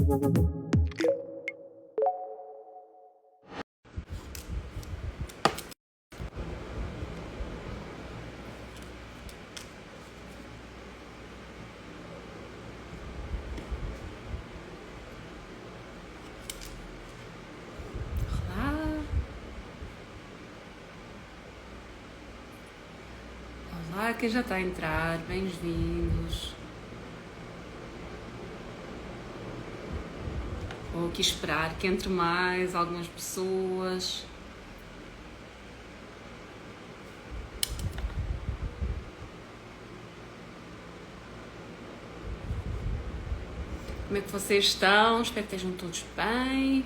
Olá. Olá, quem já está a entrar, bem-vindos. Vou aqui esperar que entre mais algumas pessoas. Como é que vocês estão? Espero que estejam todos bem.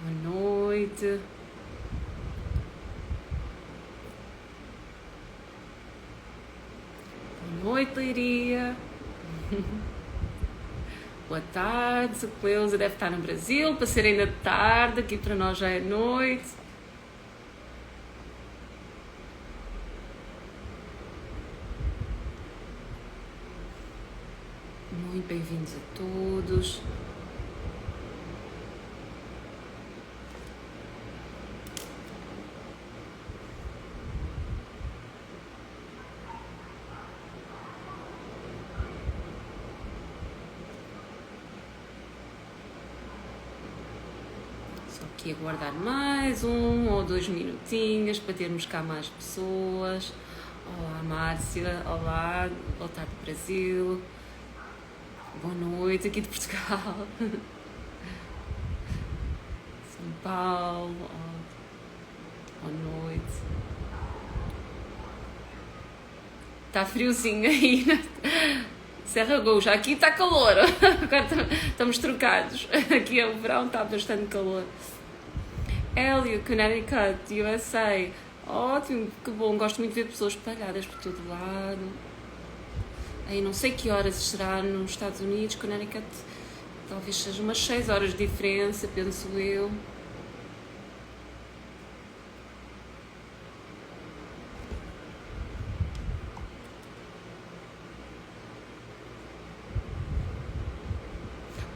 Boa noite. Boa noite, Leiria. Boa tarde. A Cleusa deve estar no Brasil, para ser ainda tarde, aqui para nós já é noite. Muito bem-vindos a todos. Só aqui aguardar mais 1 ou 2 minutinhos para termos cá mais pessoas. Olá, Márcia. Olá, boa tarde, Brasil. Boa noite, aqui de Portugal. São Paulo. Boa noite. Está friozinho aí na Serra Gaúcha. Aqui está calor. Agora estamos trocados. Aqui é o verão, está bastante calor. Hélio, Connecticut, USA. Ótimo, que bom. Gosto muito de ver pessoas espalhadas por todo lado. Aí não sei que horas será nos Estados Unidos, Connecticut. Talvez seja umas 6 horas de diferença, penso eu.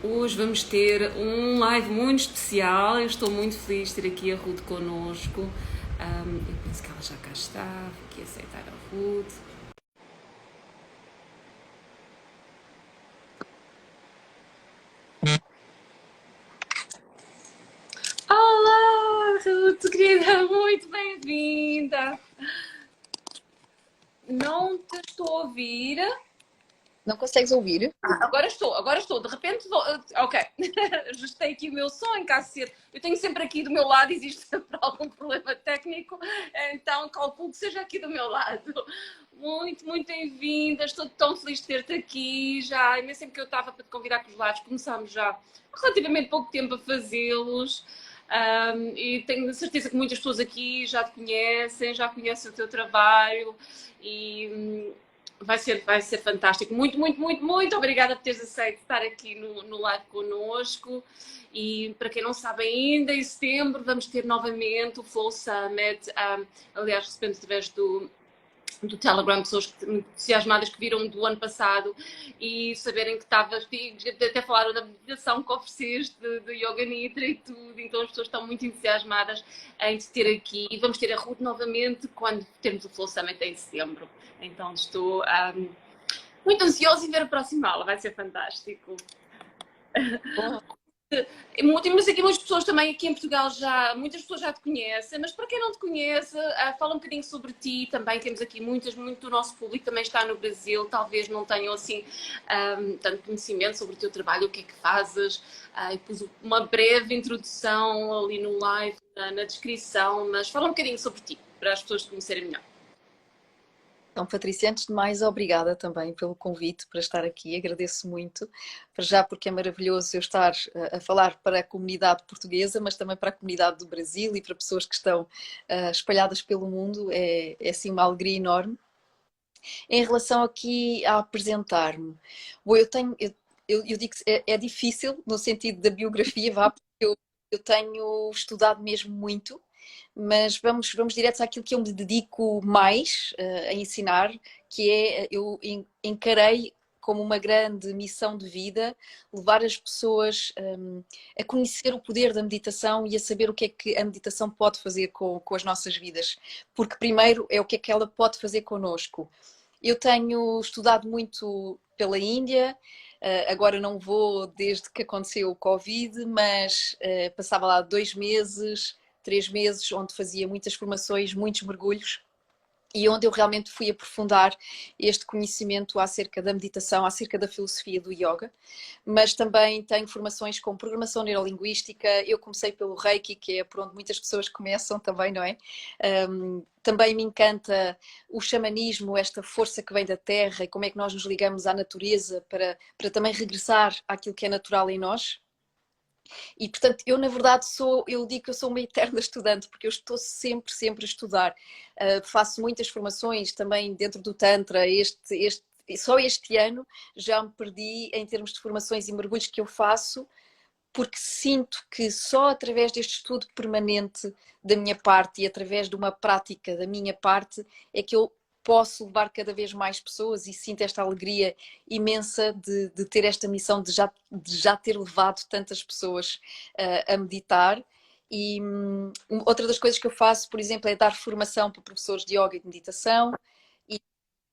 Hoje vamos ter um live muito especial. Eu estou muito feliz de ter aqui a Ruth connosco. Eu penso que ela já cá está. Vou aqui aceitar a Ruth. Olá, Ruth, querida, muito bem-vinda. Não te estou a ouvir. Não consegues ouvir? Agora estou, de repente vou. Ok, ajustei aqui o meu som em caso de ser. Eu tenho sempre aqui do meu lado, existe sempre algum problema técnico, então calculo que seja aqui do meu lado. Muito, muito bem-vinda, estou tão feliz de ter-te aqui. Já, mesmo sempre que eu estava para te convidar com os lados, começámos já há relativamente pouco tempo a fazê-los. E tenho certeza que muitas pessoas aqui já te conhecem, já conhecem o teu trabalho e vai ser fantástico. Muito, muito, muito, muito obrigada por teres aceito estar aqui no live connosco. E para quem não sabe ainda, em setembro vamos ter novamente o Flow Summit. Aliás, recebendo através do Telegram, pessoas entusiasmadas que viram do ano passado e saberem que estavas, até falaram da meditação que ofereceste, de Yoga Nidra e tudo, então as pessoas estão muito entusiasmadas em te ter aqui e vamos ter a Ruth novamente quando temos o Flow Summit em setembro, então estou muito ansiosa em ver a próxima aula, vai ser fantástico. Bom, Temos aqui muitas pessoas também aqui em Portugal muitas pessoas já te conhecem, mas para quem não te conhece, fala um bocadinho sobre ti também. Temos aqui muito do nosso público também está no Brasil, talvez não tenham assim tanto conhecimento sobre o teu trabalho, o que é que fazes. E pus uma breve introdução ali no live, na descrição, mas fala um bocadinho sobre ti, para as pessoas te conhecerem melhor. então, Patrícia, antes de mais, obrigada também pelo convite para estar aqui. Agradeço muito, para já porque é maravilhoso eu estar a falar para a comunidade portuguesa, mas também para a comunidade do Brasil e para pessoas que estão espalhadas pelo mundo. É assim uma alegria enorme. Em relação aqui a apresentar-me, bom, eu digo que é difícil no sentido da biografia, porque eu tenho estudado mesmo muito. mas vamos direto àquilo que eu me dedico mais a ensinar, que é, eu encarei como uma grande missão de vida, levar as pessoas a conhecer o poder da meditação e a saber o que é que a meditação pode fazer com as nossas vidas. Porque primeiro é o que é que ela pode fazer connosco. Eu tenho estudado muito pela Índia, agora não vou desde que aconteceu o Covid, mas passava lá 2 meses, 3 meses, onde fazia muitas formações, muitos mergulhos, e onde eu realmente fui aprofundar este conhecimento acerca da meditação, acerca da filosofia do yoga, mas também tenho formações com programação neurolinguística. Eu comecei pelo Reiki, que é por onde muitas pessoas começam também, não é? Também me encanta o xamanismo, esta força que vem da terra e como é que nós nos ligamos à natureza para também regressar àquilo que é natural em nós. E, portanto, eu na verdade eu digo que eu sou uma eterna estudante, porque eu estou sempre, sempre a estudar. Faço muitas formações também dentro do Tantra. Só este ano já me perdi em termos de formações e mergulhos que eu faço, porque sinto que só através deste estudo permanente da minha parte e através de uma prática da minha parte é que eu posso levar cada vez mais pessoas, e sinto esta alegria imensa de ter esta missão de já ter levado tantas pessoas a meditar. E outra das coisas que eu faço, por exemplo, é dar formação para professores de yoga e de meditação, e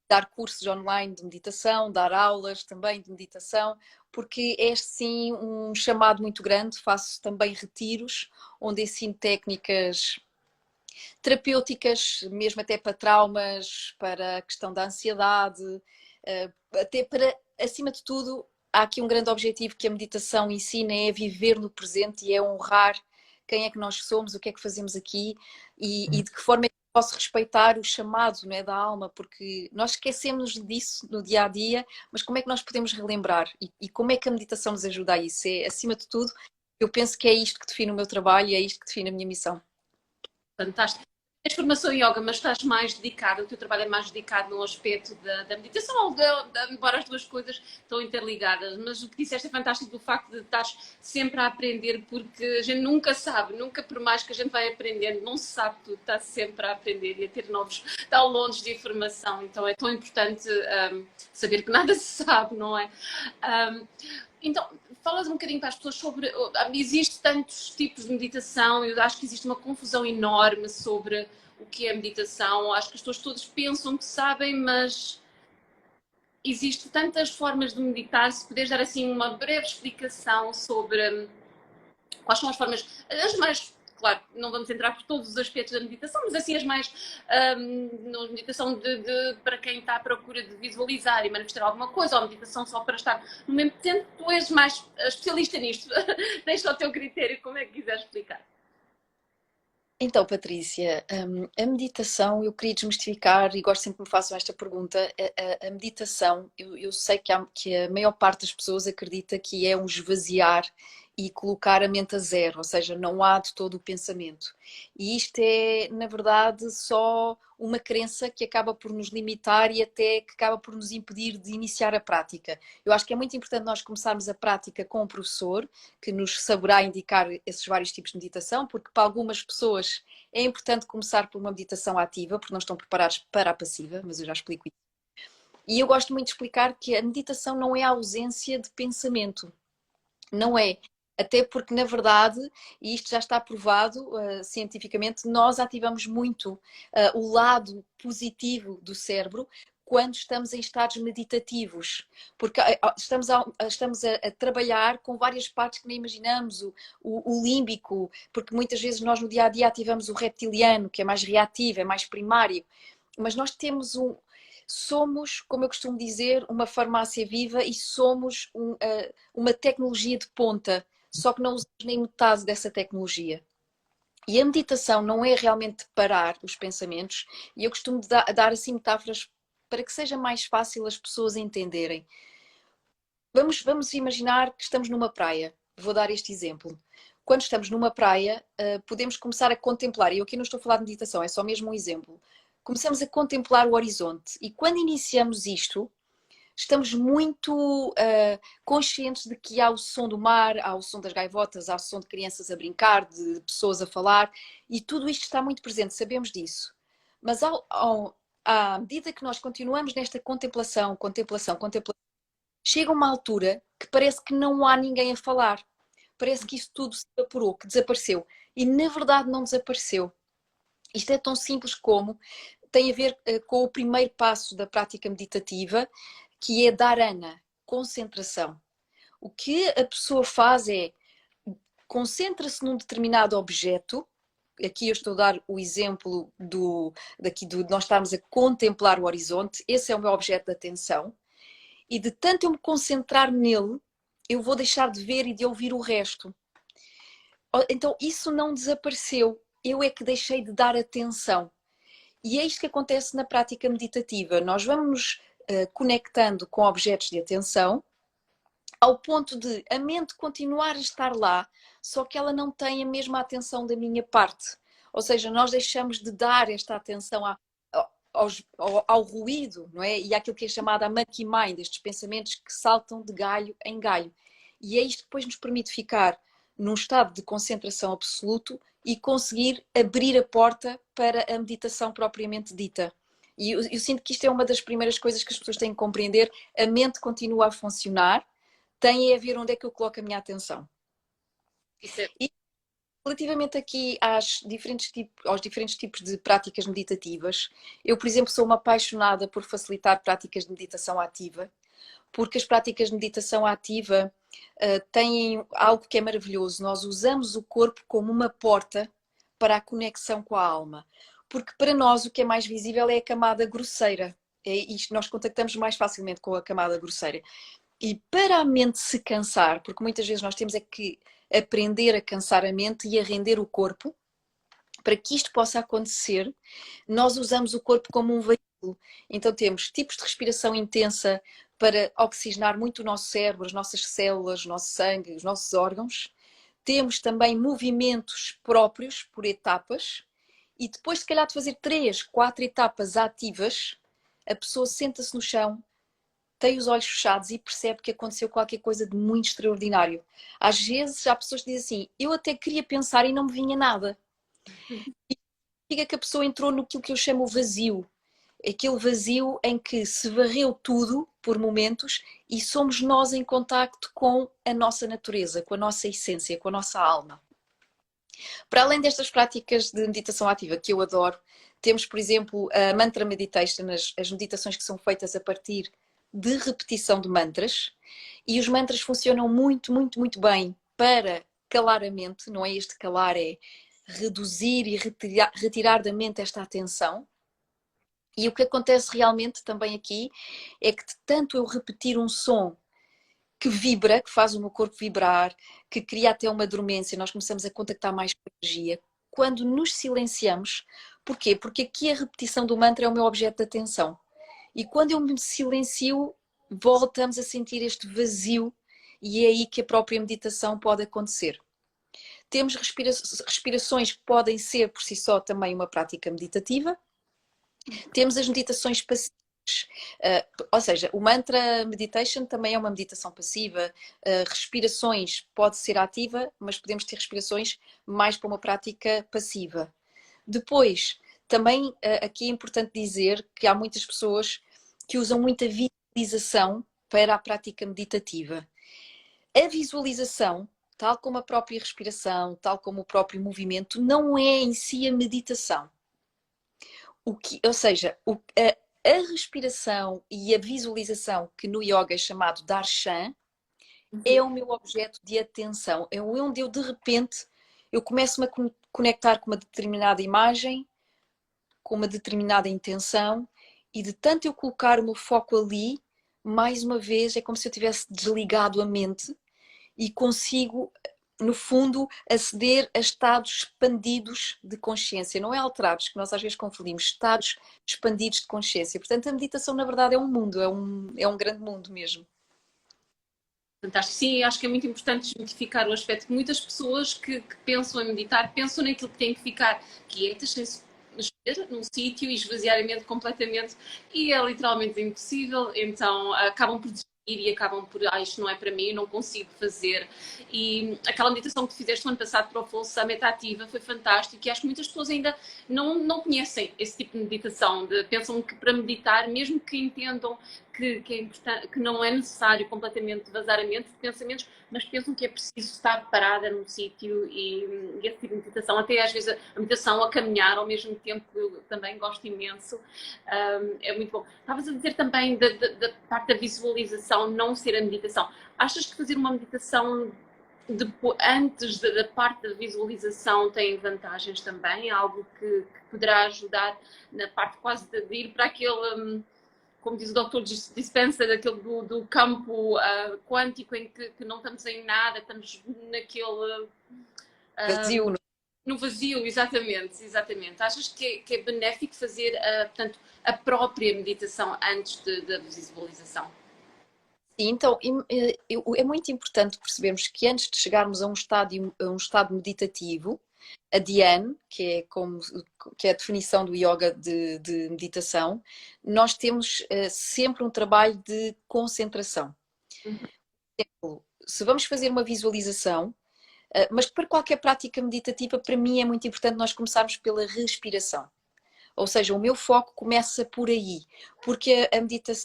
dar cursos online de meditação, dar aulas também de meditação, porque é sim um chamado muito grande. Faço também retiros onde ensino técnicas terapêuticas, mesmo até para traumas, para a questão da ansiedade, até para, acima de tudo, há aqui um grande objetivo que a meditação ensina, é viver no presente e é honrar quem é que nós somos, o que é que fazemos aqui e de que forma é que posso respeitar o chamado, não é, da alma, porque nós esquecemos disso no dia a dia, mas como é que nós podemos relembrar e como é que a meditação nos ajuda a isso? É, acima de tudo, eu penso que é isto que define o meu trabalho e é isto que define a minha missão. Fantástico. Tens formação em yoga, mas estás mais dedicado, o teu trabalho é mais dedicado no aspecto da meditação, ou embora as duas coisas estão interligadas, mas o que disseste é fantástico, do facto de estás sempre a aprender, porque a gente nunca sabe, nunca, por mais que a gente vai aprendendo, não se sabe tudo, está sempre a aprender e a ter novos downloads de informação, então é tão importante saber que nada se sabe, não é? Então, falas um bocadinho para as pessoas sobre. Existem tantos tipos de meditação, eu acho que existe uma confusão enorme sobre o que é meditação. Acho que as pessoas todas pensam que sabem, mas existem tantas formas de meditar. Se puderes dar assim uma breve explicação sobre quais são as formas, as mais. Claro, não vamos entrar por todos os aspectos da meditação, mas assim as mais meditação para quem está à procura de visualizar e manifestar alguma coisa, ou meditação só para estar no mesmo tempo. Tu és mais especialista nisto. Deixa ao teu critério como é que quiseres explicar. Então, Patrícia, a meditação, eu queria desmistificar e gosto sempre que me façam esta pergunta. A meditação, eu sei que a maior parte das pessoas acredita que é um esvaziar e colocar a mente a zero, ou seja, não há de todo o pensamento. E isto é, na verdade, só uma crença que acaba por nos limitar e até que acaba por nos impedir de iniciar a prática. Eu acho que é muito importante nós começarmos a prática com o professor, que nos saberá indicar esses vários tipos de meditação, porque para algumas pessoas é importante começar por uma meditação ativa, porque não estão preparados para a passiva, mas eu já explico isso. E eu gosto muito de explicar que a meditação não é a ausência de pensamento. Não é. Até porque, na verdade, e isto já está provado cientificamente, nós ativamos muito o lado positivo do cérebro quando estamos em estados meditativos, porque estamos a trabalhar com várias partes que nem imaginamos, o límbico, porque muitas vezes nós no dia a dia ativamos o reptiliano, que é mais reativo, é mais primário, mas nós temos somos, como eu costumo dizer, uma farmácia viva e somos uma tecnologia de ponta, só que não usamos nem metade dessa tecnologia. E a meditação não é realmente parar os pensamentos, e eu costumo dar assim metáforas para que seja mais fácil as pessoas entenderem. Vamos imaginar que estamos numa praia. Vou dar este exemplo. Quando estamos numa praia, podemos começar a contemplar, e eu aqui não estou a falar de meditação, é só mesmo um exemplo. Começamos a contemplar o horizonte, e quando iniciamos isto, estamos muito conscientes de que há o som do mar, há o som das gaivotas, há o som de crianças a brincar, de pessoas a falar, e tudo isto está muito presente, sabemos disso. Mas à medida que nós continuamos nesta contemplação, chega uma altura que parece que não há ninguém a falar. Parece que isso tudo se evaporou, que desapareceu. E na verdade não desapareceu. Isto é tão simples como tem a ver com o primeiro passo da prática meditativa, que é dharana, concentração. O que a pessoa faz é concentra-se num determinado objeto. Aqui eu estou a dar o exemplo de nós estarmos a contemplar o horizonte. Esse é o meu objeto de atenção. E de tanto eu me concentrar nele, eu vou deixar de ver e de ouvir o resto. Então isso não desapareceu. Eu é que deixei de dar atenção. E é isto que acontece na prática meditativa. Nós vamos conectando com objetos de atenção, ao ponto de a mente continuar a estar lá, só que ela não tem a mesma atenção da minha parte. Ou seja, nós deixamos de dar esta atenção ao ruído, não é? E àquilo que é chamado a monkey mind, estes pensamentos que saltam de galho em galho. E é isto que depois nos permite ficar num estado de concentração absoluto e conseguir abrir a porta para a meditação propriamente dita. E eu sinto que isto é uma das primeiras coisas que as pessoas têm que compreender. A mente continua a funcionar, tem a ver onde é que eu coloco a minha atenção. Isso é... E relativamente aqui aos diferentes tipos de práticas meditativas, eu, por exemplo, sou uma apaixonada por facilitar práticas de meditação ativa, porque as práticas de meditação ativa têm algo que é maravilhoso. Nós usamos o corpo como uma porta para a conexão com a alma. Porque para nós o que é mais visível é a camada grosseira. É isto, nós contactamos mais facilmente com a camada grosseira. E para a mente se cansar, porque muitas vezes nós temos é que aprender a cansar a mente e a render o corpo, para que isto possa acontecer, nós usamos o corpo como um veículo. Então temos tipos de respiração intensa para oxigenar muito o nosso cérebro, as nossas células, o nosso sangue, os nossos órgãos. Temos também movimentos próprios por etapas. E depois, se calhar, de fazer 3, 4 etapas ativas, a pessoa senta-se no chão, tem os olhos fechados e percebe que aconteceu qualquer coisa de muito extraordinário. Às vezes há pessoas que dizem assim, eu até queria pensar e não me vinha nada. Significa que a pessoa entrou naquilo que eu chamo o vazio. Aquele vazio em que se varreu tudo por momentos e somos nós em contacto com a nossa natureza, com a nossa essência, com a nossa alma. Para além destas práticas de meditação ativa que eu adoro, temos, por exemplo, a Mantra Meditation, as meditações que são feitas a partir de repetição de mantras. E os mantras funcionam muito, muito, muito bem para calar a mente, não é este calar, é reduzir e retirar da mente esta atenção. E o que acontece realmente também aqui é que de tanto eu repetir um som que vibra, que faz o meu corpo vibrar, que cria até uma dormência, nós começamos a contactar mais com a energia. Quando nos silenciamos, porquê? Porque aqui a repetição do mantra é o meu objeto de atenção. E quando eu me silencio, voltamos a sentir este vazio e é aí que a própria meditação pode acontecer. Temos respirações que podem ser por si só também uma prática meditativa. Temos as meditações passivas. Ou seja, o mantra meditation também é uma meditação passiva. Respirações pode ser ativa, mas podemos ter respirações mais para uma prática passiva. Depois, também aqui é importante dizer que há muitas pessoas que usam muita visualização para a prática meditativa. A visualização, tal como a própria respiração, tal como o próprio movimento, não é em si a meditação. Ou seja, a respiração e a visualização, que no yoga é chamado darshan, é o meu objeto de atenção. É onde eu, de repente, eu começo-me a conectar com uma determinada imagem, com uma determinada intenção, e de tanto eu colocar o meu foco ali, mais uma vez, é como se eu tivesse desligado a mente e consigo, no fundo, aceder a estados expandidos de consciência. Não é alterados, que nós às vezes confundimos, estados expandidos de consciência. Portanto, a meditação, na verdade, é um mundo, é um grande mundo mesmo. Fantástico. Sim, acho que é muito importante desmitificar o aspecto que muitas pessoas que pensam em meditar, pensam naquilo que têm que ficar quietas, sem num sítio e esvaziar a mente completamente e é literalmente impossível, então acabam por desistir e acabam por, isto não é para mim, não consigo fazer. E aquela meditação que tu fizeste no ano passado para o Full Summit Ativa foi fantástica e acho que muitas pessoas ainda não conhecem esse tipo de meditação, pensam que para meditar, mesmo que entendam que é importante, que não é necessário completamente vazar a mente de pensamentos, mas pensam que é preciso estar parada num sítio e esse tipo de meditação, até às vezes a meditação a caminhar ao mesmo tempo, eu também gosto imenso, é muito bom. Estavas a dizer também da parte da visualização não ser a meditação. Achas que fazer uma meditação depois, antes da parte da visualização tem vantagens também? Algo que poderá ajudar na parte quase de ir para aquele como diz o Dr. Dispenza, daquele do campo quântico em que não estamos em nada, estamos naquele Vazio. no vazio, exatamente, exatamente. Achas que é benéfico fazer portanto, a própria meditação antes da visualização? Então, é muito importante percebermos que antes de chegarmos a um estado meditativo, a Dhyan, que é a definição do yoga de meditação, nós temos sempre um trabalho de concentração. Se vamos fazer uma visualização, mas para qualquer prática meditativa, para mim é muito importante nós começarmos pela respiração. Ou seja, o meu foco começa por aí, porque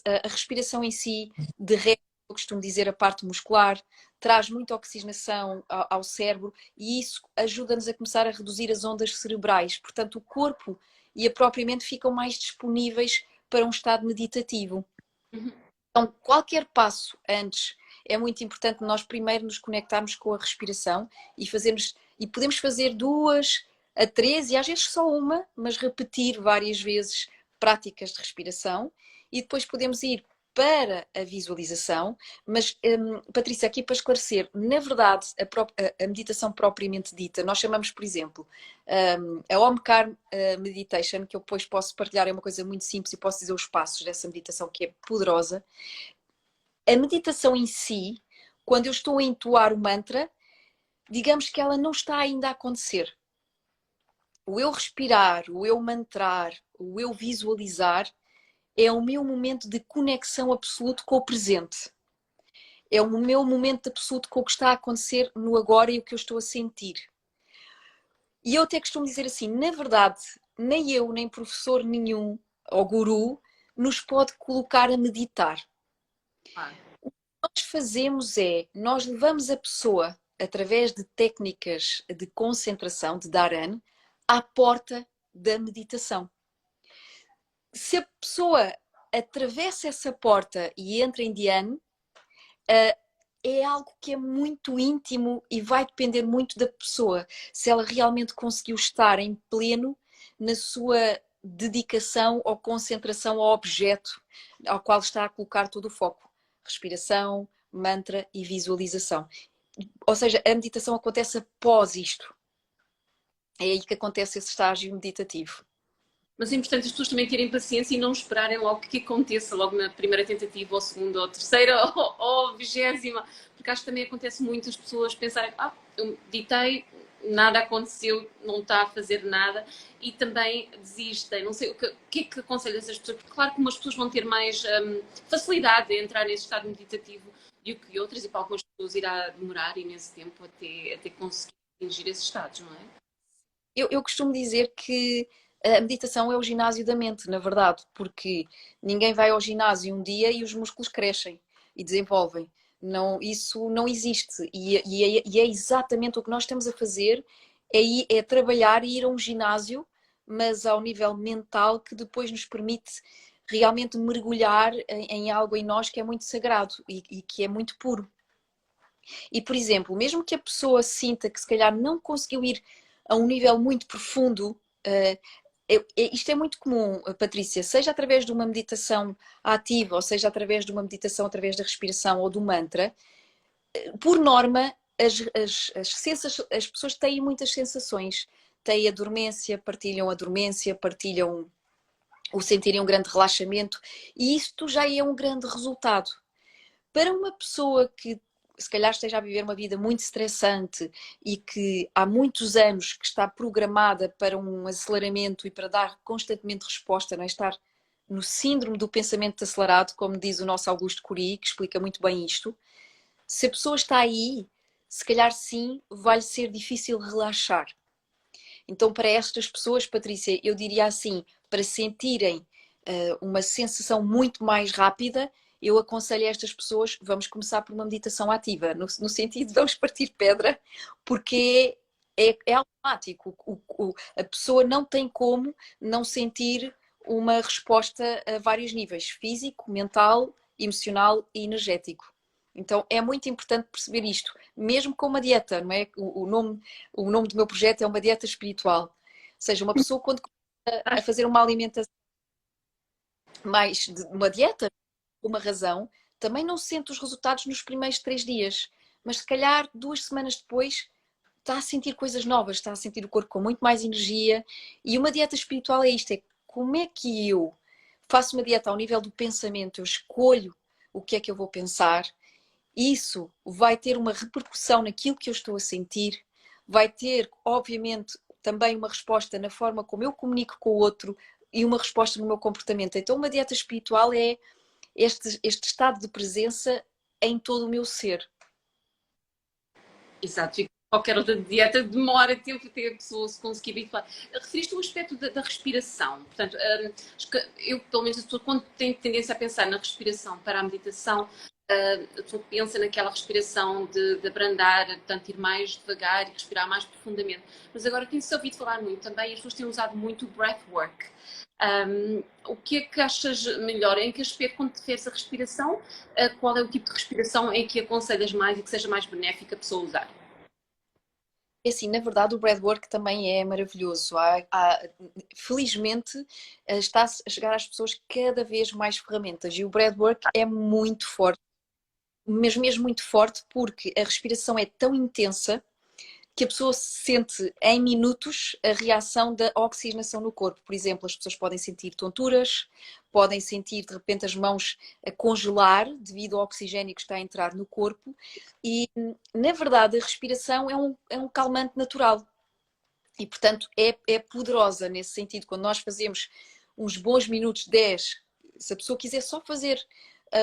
a respiração em si derrete, eu costumo dizer, a parte muscular, traz muita oxigenação ao cérebro e isso ajuda-nos a começar a reduzir as ondas cerebrais. Portanto, o corpo e a própria mente ficam mais disponíveis para um estado meditativo. Então, qualquer passo antes é muito importante nós primeiro nos conectarmos com a respiração e podemos fazer 2 a 3 e às vezes só uma, mas repetir várias vezes práticas de respiração e depois podemos ir para a visualização, mas Patrícia, aqui para esclarecer, na verdade a meditação propriamente dita, nós chamamos, por exemplo, a Omkar Meditation, que eu depois posso partilhar, é uma coisa muito simples e posso dizer os passos dessa meditação que é poderosa. A meditação em si, quando eu estou a entoar o mantra, digamos que ela não está ainda a acontecer. O eu respirar, o eu mantrar, o eu visualizar é o meu momento de conexão absoluto com o presente. É o meu momento absoluto com o que está a acontecer no agora e o que eu estou a sentir. E eu até costumo dizer assim, na verdade, nem eu, nem professor nenhum, ou guru, nos pode colocar a meditar. O que nós fazemos nós levamos a pessoa, através de técnicas de concentração, de Dharan, à porta da meditação. Se a pessoa atravessa essa porta e entra em Dhyan, é algo que é muito íntimo e vai depender muito da pessoa, se ela realmente conseguiu estar em pleno na sua dedicação ou concentração ao objeto ao qual está a colocar todo o foco. Respiração, mantra e visualização. Ou seja, a meditação acontece após isto. É aí que acontece esse estágio meditativo. Mas é importante as pessoas também terem paciência e não esperarem logo que aconteça logo na primeira tentativa, ou segunda, ou terceira, ou 20ª, porque acho que também acontece muito as pessoas pensarem, eu meditei, nada aconteceu, não está a fazer nada, e também desistem. Não sei, o que é que aconselho a essas pessoas? Porque claro que umas pessoas vão ter mais facilidade em entrar nesse estado meditativo do que outras, e para algumas pessoas irá demorar imenso tempo até conseguir atingir esses estados, não é? Eu costumo dizer que a meditação é o ginásio da mente, na verdade, porque ninguém vai ao ginásio um dia e os músculos crescem e desenvolvem. Não, isso não existe. E é exatamente o que nós estamos a fazer, é trabalhar e ir a um ginásio, mas ao nível mental, que depois nos permite realmente mergulhar em algo em nós que é muito sagrado e que é muito puro. E, por exemplo, mesmo que a pessoa sinta que se calhar não conseguiu ir a um nível muito profundo, isto é muito comum, Patrícia, seja através de uma meditação ativa, ou seja através de uma meditação através da respiração ou do mantra, por norma, as pessoas têm muitas sensações. Têm a dormência, partilham o sentirem um grande relaxamento, e isto já é um grande resultado. Para uma pessoa que se calhar esteja a viver uma vida muito estressante e que há muitos anos que está programada para um aceleramento e para dar constantemente resposta, não é? Estar no síndrome do pensamento acelerado, como diz o nosso Augusto Cury, que explica muito bem isto. Se a pessoa está aí, se calhar sim, vai ser difícil relaxar. Então, para estas pessoas, Patrícia, eu diria assim, para sentirem uma sensação muito mais rápida, eu aconselho a estas pessoas, vamos começar por uma meditação ativa, no sentido de vamos partir pedra, porque é automático. A pessoa não tem como não sentir uma resposta a vários níveis, físico, mental, emocional e energético. Então é muito importante perceber isto, mesmo com uma dieta, não é? O nome do meu projeto é uma dieta espiritual. Ou seja, uma pessoa quando começa a fazer uma alimentação mais de uma dieta, por uma razão, também não sente os resultados nos primeiros 3 dias. Mas se calhar 2 semanas depois está a sentir coisas novas, está a sentir o corpo com muito mais energia. E uma dieta espiritual é isto, é como é que eu faço uma dieta ao nível do pensamento, eu escolho o que é que eu vou pensar. Isso vai ter uma repercussão naquilo que eu estou a sentir, vai ter, obviamente, também uma resposta na forma como eu comunico com o outro e uma resposta no meu comportamento. Então, uma dieta espiritual é este estado de presença em todo o meu ser. Exato, e qualquer outra dieta demora tempo até a pessoa se conseguir habituar. Referiste o aspecto da respiração. Portanto, eu, pelo menos, a pessoa, quando tem tendência a pensar na respiração para a meditação, a pessoa pensa naquela respiração de abrandar, portanto, ir mais devagar e respirar mais profundamente. Mas agora tem-se ouvido falar muito também, as pessoas têm usado muito o breathwork. O que é que achas melhor? Em que aspecto, quando te referes a respiração, qual é o tipo de respiração em que aconselhas mais e que seja mais benéfica a pessoa usar? É assim, na verdade, o breathwork também é maravilhoso. Felizmente, está a chegar às pessoas cada vez mais ferramentas e o breathwork é muito forte, mas mesmo muito forte, porque a respiração é tão intensa que a pessoa sente em minutos a reação da oxigenação no corpo. Por exemplo, as pessoas podem sentir tonturas, podem sentir de repente as mãos a congelar devido ao oxigênio que está a entrar no corpo e, na verdade, a respiração é um calmante natural e, portanto, é poderosa nesse sentido. Quando nós fazemos uns bons minutos, 10, se a pessoa quiser só fazer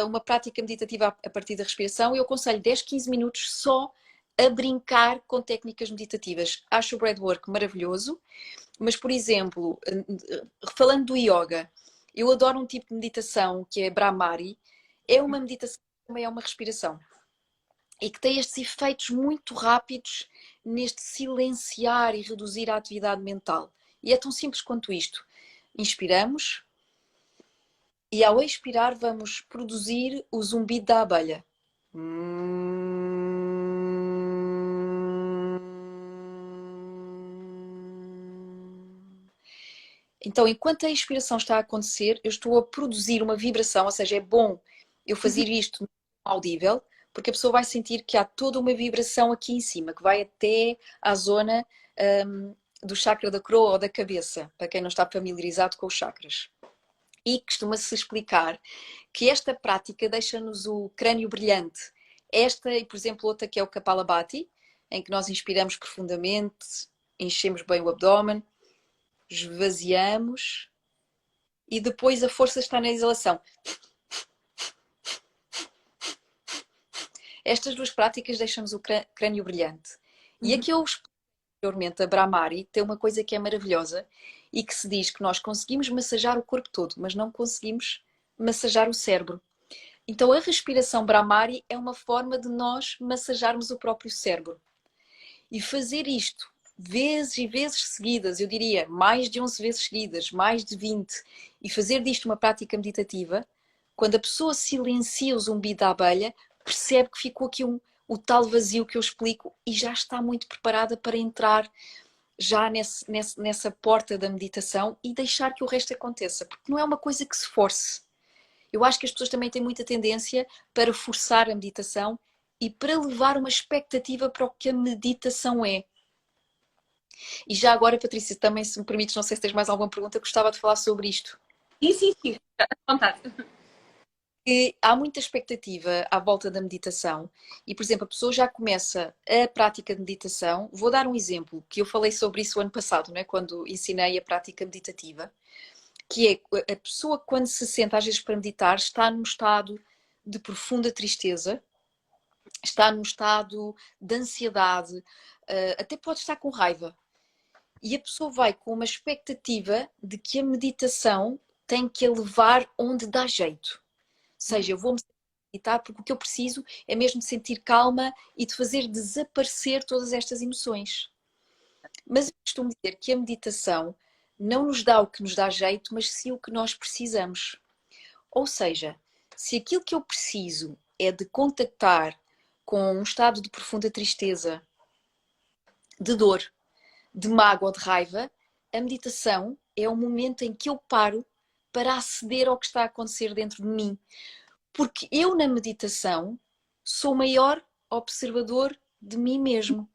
uma prática meditativa a partir da respiração, eu aconselho 10, 15 minutos só a brincar com técnicas meditativas. Acho o breathwork maravilhoso, mas, por exemplo, falando do yoga, eu adoro um tipo de meditação que é Brahmari. É uma meditação que também é uma respiração e que tem estes efeitos muito rápidos neste silenciar e reduzir a atividade mental. E é tão simples quanto isto. Inspiramos e ao expirar vamos produzir o zumbido da abelha. Então, enquanto a inspiração está a acontecer, eu estou a produzir uma vibração, ou seja, é bom eu fazer isto audível, porque a pessoa vai sentir que há toda uma vibração aqui em cima, que vai até à zona do chakra da coroa ou da cabeça, para quem não está familiarizado com os chakras. E costuma-se explicar que esta prática deixa-nos o crânio brilhante. Esta e, por exemplo, outra que é o Kapalabhati, em que nós inspiramos profundamente, enchemos bem o abdômen, esvaziamos e depois a força está na exalação. Estas duas práticas deixam-nos o crânio brilhante. E aqui eu expliquei anteriormente, a Brahmari tem uma coisa que é maravilhosa e que se diz que nós conseguimos massajar o corpo todo, mas não conseguimos massajar o cérebro. Então a respiração Brahmari é uma forma de nós massajarmos o próprio cérebro. E fazer isto vezes e vezes seguidas, eu diria mais de 11 vezes seguidas, mais de 20, e fazer disto uma prática meditativa, quando a pessoa silencia o zumbido da abelha, percebe que ficou aqui o tal vazio que eu explico e já está muito preparada para entrar já nessa porta da meditação e deixar que o resto aconteça, porque não é uma coisa que se force. Eu acho que as pessoas também têm muita tendência para forçar a meditação e para levar uma expectativa para o que a meditação é. E já agora, Patrícia, também se me permites, não sei se tens mais alguma pergunta, gostava de falar sobre isto. Sim, sim, sim. À vontade. que há muita expectativa à volta da meditação e, por exemplo, a pessoa já começa a prática de meditação. Vou dar um exemplo, que eu falei sobre isso o ano passado, né, quando ensinei a prática meditativa, que é a pessoa quando se senta às vezes para meditar está num estado de profunda tristeza, está num estado de ansiedade, até pode estar com raiva. E a pessoa vai com uma expectativa de que a meditação tem que a levar onde dá jeito. Ou seja, eu vou-me meditar porque o que eu preciso é mesmo de sentir calma e de fazer desaparecer todas estas emoções. Mas eu costumo dizer que a meditação não nos dá o que nos dá jeito, mas sim o que nós precisamos. Ou seja, se aquilo que eu preciso é de contactar com um estado de profunda tristeza, de dor, de mágoa ou de raiva, a meditação é o momento em que eu paro para aceder ao que está a acontecer dentro de mim. Porque eu, na meditação, sou o maior observador de mim mesmo.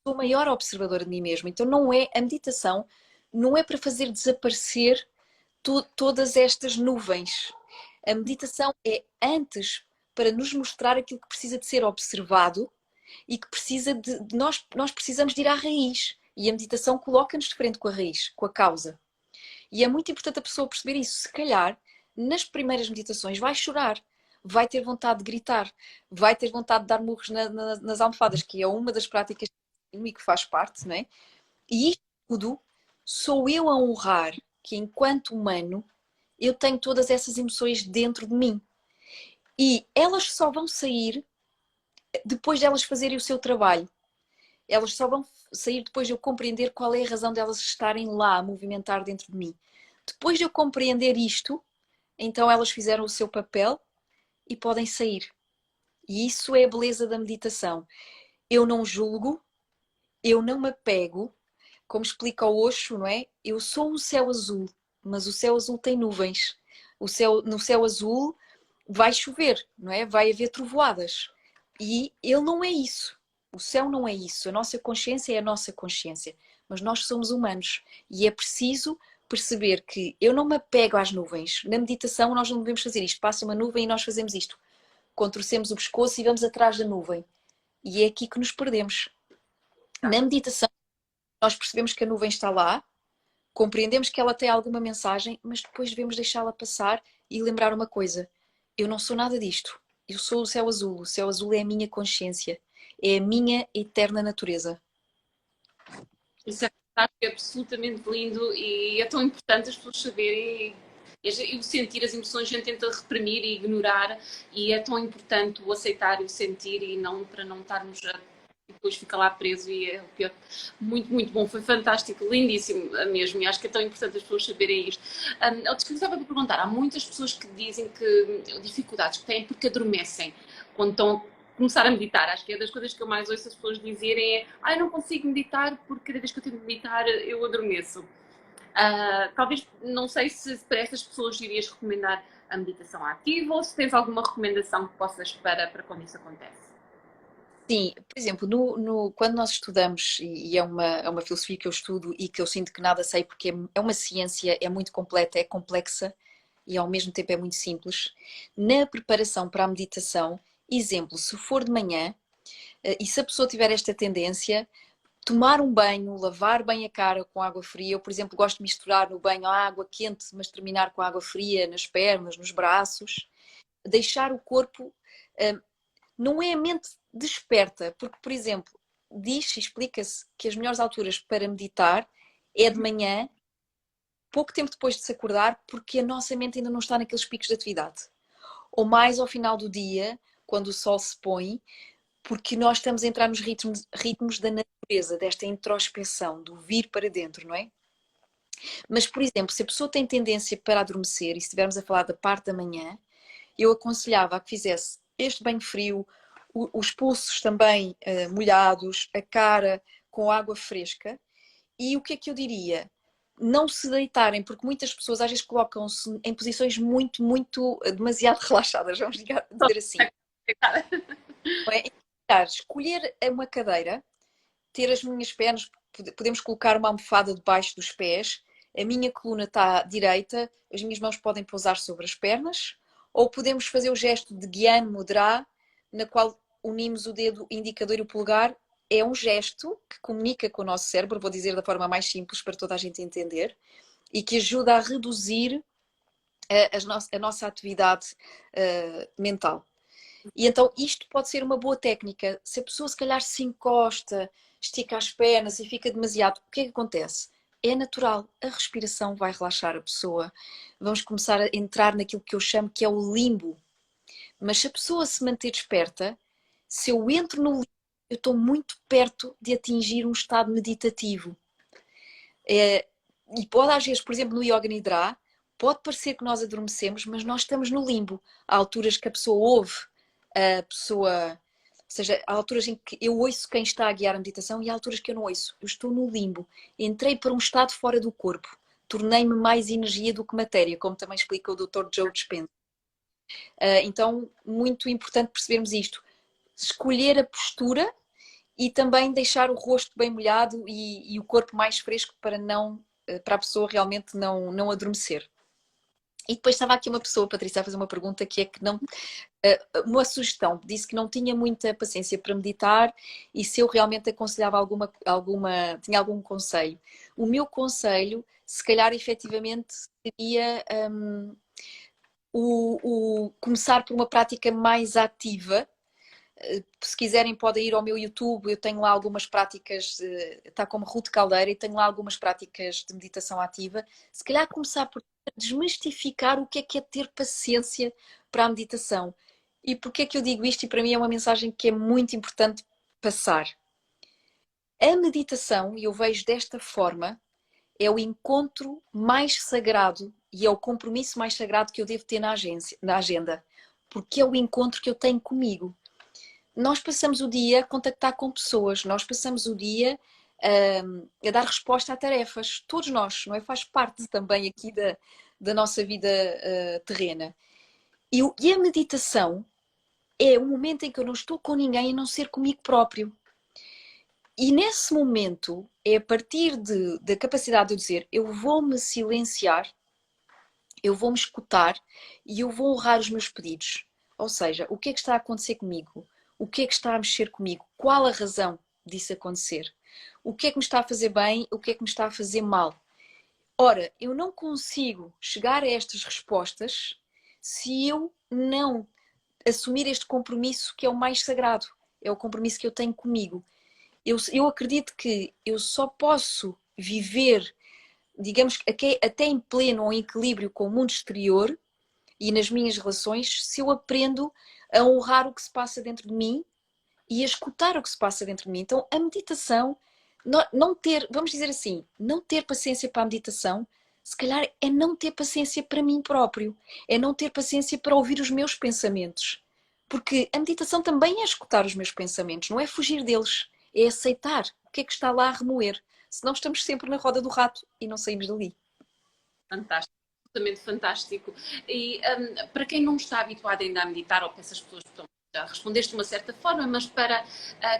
Sou a maior observadora de mim mesmo. Então, a meditação não é para fazer desaparecer todas estas nuvens. A meditação é antes para nos mostrar aquilo que precisa de ser observado e que precisa de nós precisamos de ir à raiz. E a meditação coloca-nos de frente com a raiz, com a causa. E é muito importante a pessoa perceber isso. Se calhar, nas primeiras meditações, vai chorar, vai ter vontade de gritar, vai ter vontade de dar murros nas almofadas, que é uma das práticas e que faz parte, não é? E isto tudo sou eu a honrar que, enquanto humano, eu tenho todas essas emoções dentro de mim. E elas só vão sair depois de elas fazerem o seu trabalho. Elas só vão sair depois de eu compreender qual é a razão delas estarem lá a movimentar dentro de mim. Depois de eu compreender isto, então elas fizeram o seu papel e podem sair. E isso é a beleza da meditação. Eu não julgo, eu não me apego, como explica o Osho, não é? Eu sou o céu azul, mas o céu azul tem nuvens. No céu azul vai chover, não é? Vai haver trovoadas. E ele não é isso. O céu não é isso. A nossa consciência é a nossa consciência. Mas nós somos humanos. E é preciso perceber que eu não me apego às nuvens. Na meditação nós não devemos fazer isto. Passa uma nuvem e nós fazemos isto. Contorcemos o pescoço e vamos atrás da nuvem. E é aqui que nos perdemos. Na meditação nós percebemos que a nuvem está lá, compreendemos que ela tem alguma mensagem, mas depois devemos deixá-la passar e lembrar uma coisa. Eu não sou nada disto. Eu sou o céu azul. O céu azul é a minha consciência. É a minha eterna natureza. Isso é fantástico, é absolutamente lindo e é tão importante as pessoas saberem e o sentir as emoções. A gente tenta reprimir e ignorar, e é tão importante o aceitar e o sentir, e não para não estarmos a depois fica lá preso. E é o pior. Muito, muito bom, foi fantástico, lindíssimo mesmo, e acho que é tão importante as pessoas saberem isto. Eu te gostava de perguntar, há muitas pessoas que dizem que dificuldades que têm porque adormecem quando estão a começar a meditar. Acho que é das coisas que eu mais ouço as pessoas dizerem é: eu não consigo meditar porque cada vez que eu tento meditar eu adormeço. Talvez, não sei se para essas pessoas irias recomendar a meditação ativa, ou se tens alguma recomendação que possas para quando isso acontece. Sim, por exemplo, quando nós estudamos, e é uma filosofia que eu estudo e que eu sinto que nada sei, porque é uma ciência, é muito completa, é complexa e ao mesmo tempo é muito simples. Na preparação para a meditação, exemplo, se for de manhã, e se a pessoa tiver esta tendência, tomar um banho, lavar bem a cara com água fria. Eu, por exemplo, gosto de misturar no banho a água quente, mas terminar com água fria nas pernas, nos braços. Deixar o corpo. Não é a mente desperta, porque, por exemplo, diz-se, explica-se que as melhores alturas para meditar é de manhã, pouco tempo depois de se acordar, porque a nossa mente ainda não está naqueles picos de atividade. Ou mais ao final do dia, quando o sol se põe, porque nós estamos a entrar nos ritmos da natureza, desta introspeção, do vir para dentro, não é? Mas, por exemplo, se a pessoa tem tendência para adormecer, e se estivermos a falar da parte da manhã, eu aconselhava a que fizesse este banho frio, os pulsos também molhados, a cara com água fresca. E o que é que eu diria? Não se deitarem, porque muitas pessoas às vezes colocam-se em posições muito, muito demasiado relaxadas, vamos dizer assim. Não é? Escolher uma cadeira, ter as minhas pernas, podemos colocar uma almofada debaixo dos pés, a minha coluna está direita, as minhas mãos podem pousar sobre as pernas, ou podemos fazer o gesto de Gyan Mudra, na qual unimos o dedo indicador e o polegar. É um gesto que comunica com o nosso cérebro, vou dizer da forma mais simples para toda a gente entender, e que ajuda a reduzir a nossa atividade mental. E então isto pode ser uma boa técnica. Se a pessoa se calhar se encosta, estica as pernas e fica demasiado, o que é que acontece? É natural, a respiração vai relaxar a pessoa. Vamos começar a entrar naquilo que eu chamo que é o limbo. Mas se a pessoa se manter desperta, se eu entro no limbo, eu estou muito perto de atingir um estado meditativo. E pode às vezes, por exemplo, no Yoga Nidra, pode parecer que nós adormecemos, mas nós estamos no limbo. Há alturas que a pessoa ouve, a pessoa... Ou seja, há alturas em que eu ouço quem está a guiar a meditação e há alturas que eu não ouço. Eu estou no limbo. Entrei para um estado fora do corpo. Tornei-me mais energia do que matéria, como também explica o Dr. Joe Dispenza. Então, muito importante percebermos isto. Escolher a postura e também deixar o rosto bem molhado e o corpo mais fresco para a pessoa realmente não adormecer. E depois estava aqui uma pessoa, Patrícia, a fazer uma pergunta que é que não... Uma sugestão, disse que não tinha muita paciência para meditar e se eu realmente aconselhava tinha algum conselho. O meu conselho, se calhar efetivamente, seria começar por uma prática mais ativa. Se quiserem podem ir ao meu YouTube, eu tenho lá algumas práticas, está como Ruth Caldeira, e tenho lá algumas práticas de meditação ativa. Se calhar começar por desmistificar o que é ter paciência para a meditação. E porquê é que eu digo isto? E para mim é uma mensagem que é muito importante passar. A meditação, e eu vejo desta forma, é o encontro mais sagrado e é o compromisso mais sagrado que eu devo ter na agenda. Porque é o encontro que eu tenho comigo. Nós passamos o dia a contactar com pessoas, nós passamos o dia a dar resposta a tarefas, todos nós, não é? Faz parte também aqui da nossa vida terrena. E a meditação é o momento em que eu não estou com ninguém a não ser comigo próprio. E nesse momento é a partir da capacidade de eu dizer eu vou-me silenciar, eu vou-me escutar e eu vou honrar os meus pedidos. Ou seja, o que é que está a acontecer comigo? O que é que está a mexer comigo? Qual a razão disso acontecer? O que é que me está a fazer bem? O que é que me está a fazer mal? Ora, eu não consigo chegar a estas respostas se eu não assumir este compromisso que é o mais sagrado. É o compromisso que eu tenho comigo. Eu acredito que eu só posso viver, digamos, até em pleno ou em equilíbrio com o mundo exterior e nas minhas relações, se eu aprendo a honrar o que se passa dentro de mim e a escutar o que se passa dentro de mim. Então, a meditação, não ter, vamos dizer assim, não ter paciência para a meditação, se calhar é não ter paciência para mim próprio, é não ter paciência para ouvir os meus pensamentos. Porque a meditação também é escutar os meus pensamentos, não é fugir deles, é aceitar o que é que está lá a remoer. Senão estamos sempre na roda do rato e não saímos dali. Fantástico, absolutamente fantástico. E para quem não está habituado ainda a meditar, ou para essas pessoas que estão, já respondeste de uma certa forma, mas para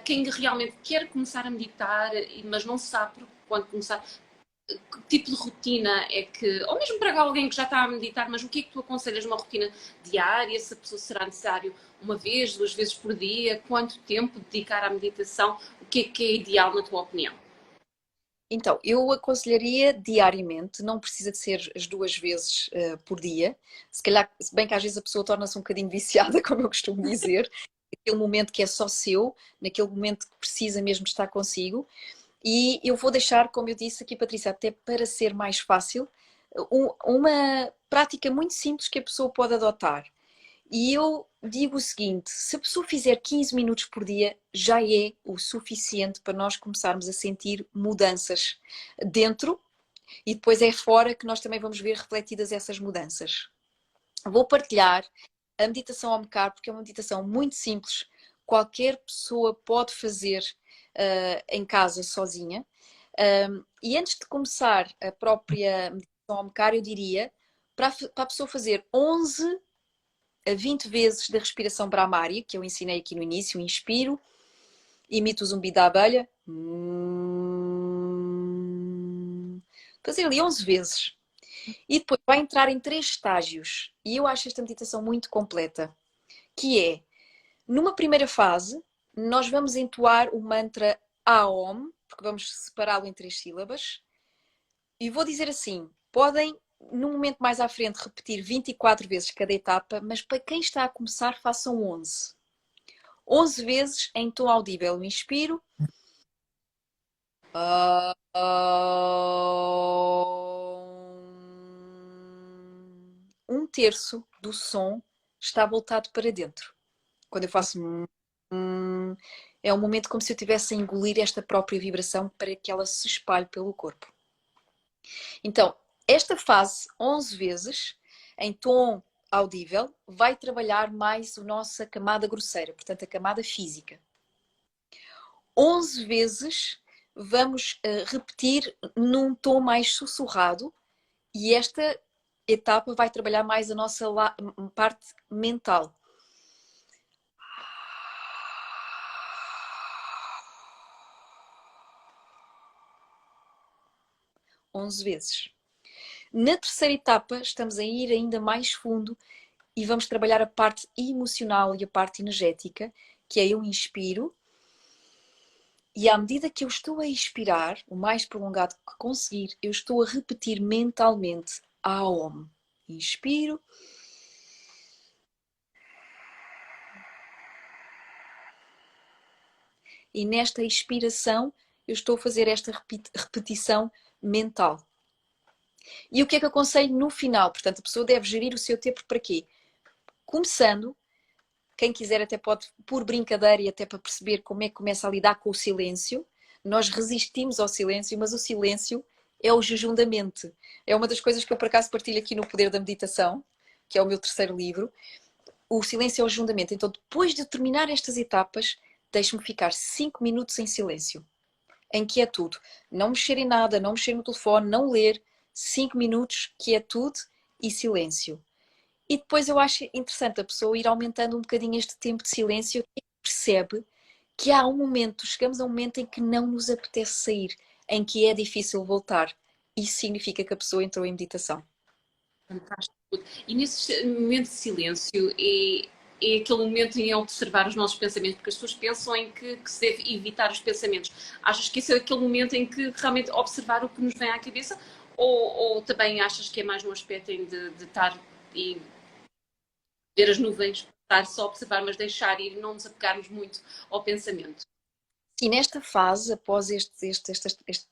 quem realmente quer começar a meditar, mas não sabe por quando começar, que tipo de rotina é que, ou mesmo para alguém que já está a meditar, mas o que é que tu aconselhas uma rotina diária? Se a pessoa será necessário uma vez, duas vezes por dia? Quanto tempo dedicar à meditação? O que é ideal na tua opinião? Então, eu aconselharia diariamente, não precisa de ser as 2 vezes por dia. Se calhar, se bem que às vezes a pessoa torna-se um bocadinho viciada, como eu costumo dizer, naquele momento que é só seu, naquele momento que precisa mesmo estar consigo. E eu vou deixar, como eu disse aqui, Patrícia, até para ser mais fácil, uma prática muito simples que a pessoa pode adotar. E eu digo o seguinte: se a pessoa fizer 15 minutos por dia, já é o suficiente para nós começarmos a sentir mudanças dentro e depois é fora que nós também vamos ver refletidas essas mudanças. Vou partilhar a meditação ao Omkar porque é uma meditação muito simples, qualquer pessoa pode fazer em casa sozinha. E antes de começar a própria meditação ao Omkar, eu diria para a pessoa fazer 11 a 20 vezes da respiração Brahmari, que eu ensinei aqui no início. Inspiro, imito o zumbi da abelha. Fazer ali 11 vezes. E depois vai entrar em 3 estágios. E eu acho esta meditação muito completa, que é, numa primeira fase, nós vamos entoar o mantra Aum, porque vamos separá-lo em 3 sílabas. E vou dizer assim, podem, num momento mais à frente, repetir 24 vezes cada etapa, mas para quem está a começar, façam 11. 11 vezes em tom audível. Eu inspiro. Um terço do som está voltado para dentro. Quando eu faço é um momento como se eu estivesse a engolir esta própria vibração para que ela se espalhe pelo corpo. Então, esta fase, 11 vezes, em tom audível, vai trabalhar mais a nossa camada grosseira, portanto, a camada física. 11 vezes vamos repetir num tom mais sussurrado e esta etapa vai trabalhar mais a nossa parte mental. 11 vezes. Na terceira etapa, estamos a ir ainda mais fundo e vamos trabalhar a parte emocional e a parte energética, que é eu inspiro e à medida que eu estou a expirar, o mais prolongado que conseguir, eu estou a repetir mentalmente Aum. Inspiro. E nesta expiração, eu estou a fazer esta repetição mental. E o que é que eu aconselho no final? Portanto, a pessoa deve gerir o seu tempo para quê? Começando, quem quiser até pode, por brincadeira e até para perceber como é que começa a lidar com o silêncio. Nós resistimos ao silêncio, mas o silêncio é o jejum da mente. É uma das coisas que eu por acaso partilho aqui no Poder da Meditação, que é o meu terceiro livro. O silêncio é o jejum da mente. Então, depois de terminar estas etapas, deixe-me ficar 5 minutos em silêncio, em quietude. Não mexer em nada, não mexer no telefone, não ler. 5 minutos, quietude e silêncio. E depois eu acho interessante a pessoa ir aumentando um bocadinho este tempo de silêncio e percebe que há um momento, chegamos a um momento em que não nos apetece sair, em que é difícil voltar. Isso significa que a pessoa entrou em meditação. Fantástico. E nesse momento de silêncio é aquele momento em observar os nossos pensamentos, porque as pessoas pensam em que se deve evitar os pensamentos. Achas que esse é aquele momento em que realmente observar o que nos vem à cabeça? Ou também achas que é mais no aspecto de estar e ver as nuvens, estar só a observar, mas deixar ir, não nos apegarmos muito ao pensamento? E nesta fase, após estas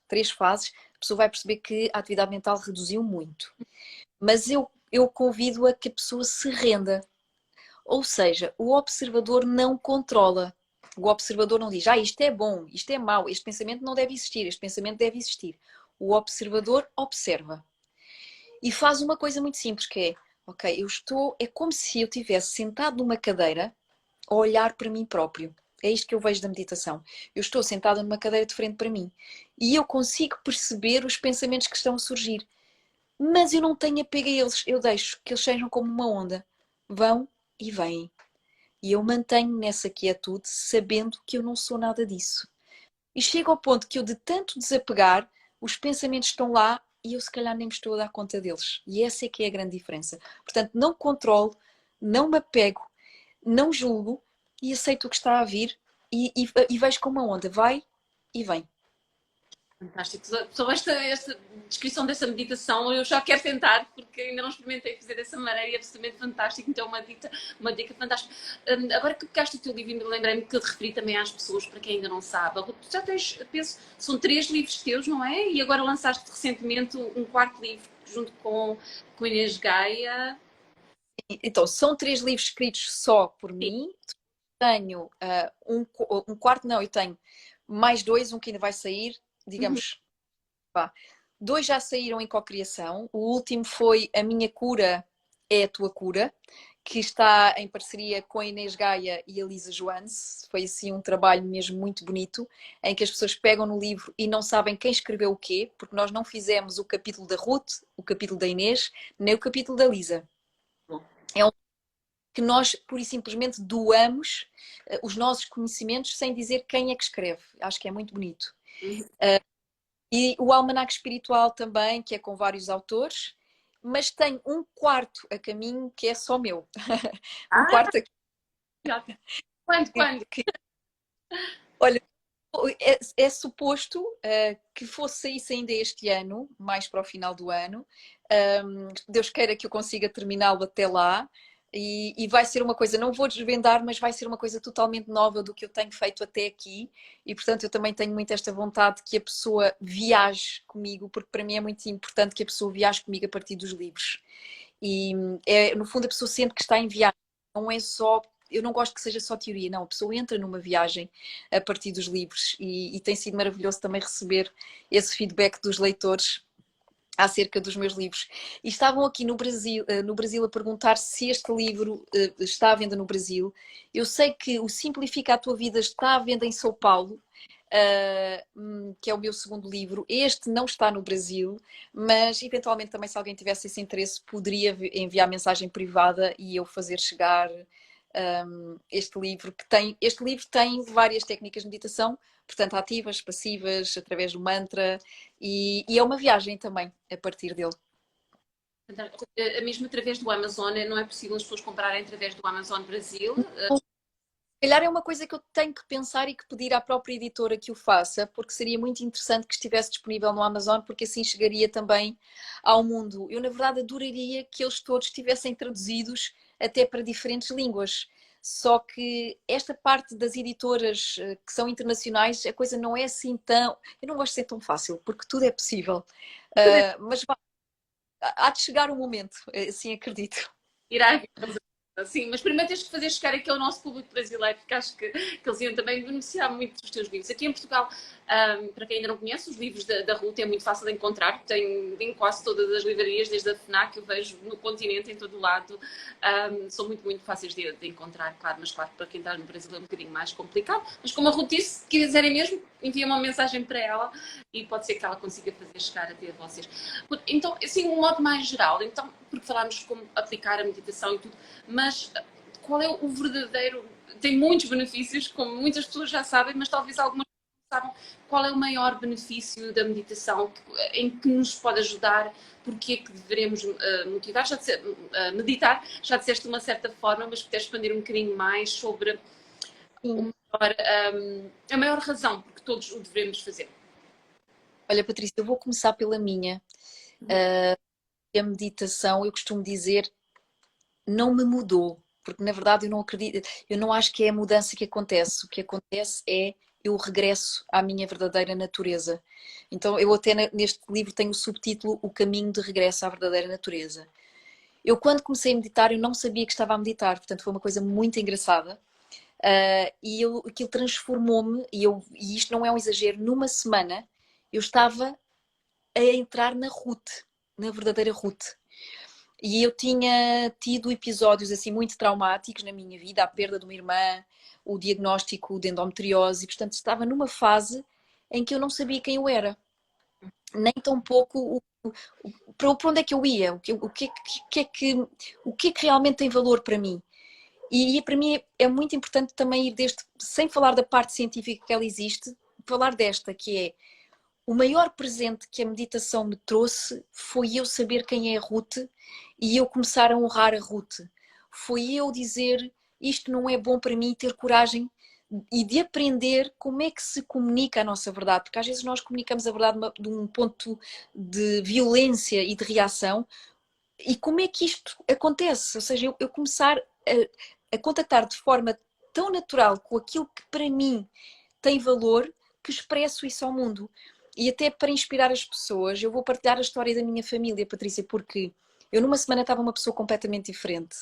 3 fases, a pessoa vai perceber que a atividade mental reduziu muito. Mas eu convido a que a pessoa se renda. Ou seja, o observador não controla. O observador não diz, isto é bom, isto é mau, este pensamento não deve existir, este pensamento deve existir. O observador observa. E faz uma coisa muito simples, que é, ok, é como se eu estivesse sentado numa cadeira a olhar para mim próprio. É isto que eu vejo da meditação. Eu estou sentada numa cadeira de frente para mim e eu consigo perceber os pensamentos que estão a surgir. Mas eu não tenho apego a eles. Eu deixo que eles sejam como uma onda. Vão e vêm. E eu mantenho nessa quietude, sabendo que eu não sou nada disso. E chego ao ponto que eu, de tanto desapegar, os pensamentos estão lá e eu se calhar nem me estou a dar conta deles. E essa é que é a grande diferença. Portanto, não controlo, não me apego, não julgo e aceito o que está a vir e vejo como uma onda vai e vem. Fantástico. Só esta descrição dessa meditação eu já quero tentar, porque ainda não experimentei fazer dessa maneira e é absolutamente fantástico. Então, uma dica fantástica. Agora que pegaste o teu livro, lembrei-me que referi também às pessoas, para quem ainda não sabe. Tu já tens, penso, são 3 livros teus, não é? E agora lançaste recentemente um quarto livro, junto com Inês Gaia. Então, são 3 livros escritos só por Sim. mim. Tenho um quarto, não, eu tenho mais 2, um que ainda vai sair, digamos, vá. 2 já saíram em cocriação. O último foi A Minha Cura é a Tua Cura, que está em parceria com a Inês Gaia e a Lisa Joannes. Foi assim um trabalho mesmo muito bonito, em que as pessoas pegam no livro e não sabem quem escreveu o quê, porque nós não fizemos o capítulo da Ruth, o capítulo da Inês, nem o capítulo da Lisa. É um que nós, pura e simplesmente, doamos os nossos conhecimentos sem dizer quem é que escreve. Acho que é muito bonito. E o Almanaque Espiritual também, que é com vários autores. mas tenho um quarto a caminho que é só meu. Um Ah, quarto a já. Quando? que, olha, é suposto que fosse sair ainda este ano, mais para o final do ano. Deus queira que eu consiga terminá-lo até lá. E vai ser uma coisa, não vou desvendar, mas vai ser uma coisa totalmente nova do que eu tenho feito até aqui. E portanto, eu também tenho muito esta vontade que a pessoa viaje comigo, porque para mim é muito importante que a pessoa viaje comigo a partir dos livros. E no fundo, a pessoa sente que está em viagem, não é só. Eu não gosto que seja só teoria, não. A pessoa entra numa viagem a partir dos livros e tem sido maravilhoso também receber esse feedback dos leitores acerca dos meus livros. E estavam aqui no Brasil a perguntar se este livro está à venda no Brasil. Eu sei que o Simplifica a Tua Vida está à venda em São Paulo, que é o meu segundo livro. Este não está no Brasil, mas eventualmente também se alguém tivesse esse interesse poderia enviar mensagem privada e eu fazer chegar este livro este livro tem várias técnicas de meditação, portanto ativas, passivas, através do mantra e é uma viagem também a partir dele. Mesmo através do Amazon, não é possível as pessoas comprarem através do Amazon Brasil? Se calhar é uma coisa que eu tenho que pensar e que pedir à própria editora que o faça, porque seria muito interessante que estivesse disponível no Amazon, porque assim chegaria também ao mundo. Eu, na verdade, adoraria que eles todos estivessem traduzidos até para diferentes línguas. Só que esta parte das editoras que são internacionais, a coisa não é assim tão. Eu não gosto de ser tão fácil, porque tudo é possível. Mas há de chegar o momento, assim acredito. Irá vir. Sim, mas primeiro tens que fazer chegar aqui ao nosso público brasileiro, porque acho que eles iam também beneficiar muito dos teus livros. Aqui em Portugal, para quem ainda não conhece, os livros da Ruth é muito fácil de encontrar, tem em quase todas as livrarias, desde a FNAC, eu vejo no continente, em todo o lado, são muito, muito fáceis de encontrar, claro, mas claro, para quem está no Brasil é um bocadinho mais complicado. Mas como a Ruth disse, se quiserem mesmo, envia uma mensagem para ela e pode ser que ela consiga fazer chegar até vocês. Então, assim, um modo mais geral, então, porque falámos como aplicar a meditação e tudo, mas qual é o verdadeiro. Tem muitos benefícios, como muitas pessoas já sabem, mas talvez algumas não saibam qual é o maior benefício da meditação, em que nos pode ajudar, porque é que devemos motivar, meditar, já disseste de uma certa forma, mas puderes expandir um bocadinho mais sobre Sim. a maior razão porque todos o devemos fazer. Olha, Patrícia, eu vou começar pela minha. A meditação, eu costumo dizer, não me mudou, porque na verdade eu não acredito, eu não acho que é a mudança que acontece. O que acontece é eu regresso à minha verdadeira natureza. Então eu até neste livro tenho o subtítulo O Caminho de Regresso à Verdadeira Natureza. Eu quando comecei a meditar eu não sabia que estava a meditar, portanto foi uma coisa muito engraçada. E aquilo transformou-me, e isto não é um exagero, numa semana eu estava a entrar na Ruth, na verdadeira Ruth. E eu tinha tido episódios assim muito traumáticos na minha vida, a perda de uma irmã, o diagnóstico de endometriose, e portanto estava numa fase em que eu não sabia quem eu era, nem tão pouco para onde é que eu ia, o que é que realmente tem valor para mim. E para mim é muito importante também ir deste, sem falar da parte científica que ela existe, falar desta, que é o maior presente que a meditação me trouxe foi eu saber quem é a Ruth e eu começar a honrar a Ruth. Foi eu dizer isto não é bom para mim, ter coragem e de aprender como é que se comunica a nossa verdade, porque às vezes nós comunicamos a verdade de um ponto de violência e de reação, e como é que isto acontece? Ou seja, eu começar a contactar de forma tão natural com aquilo que para mim tem valor, que expresso isso ao mundo. E até para inspirar as pessoas, eu vou partilhar a história da minha família, Patrícia, porque eu numa semana estava uma pessoa completamente diferente.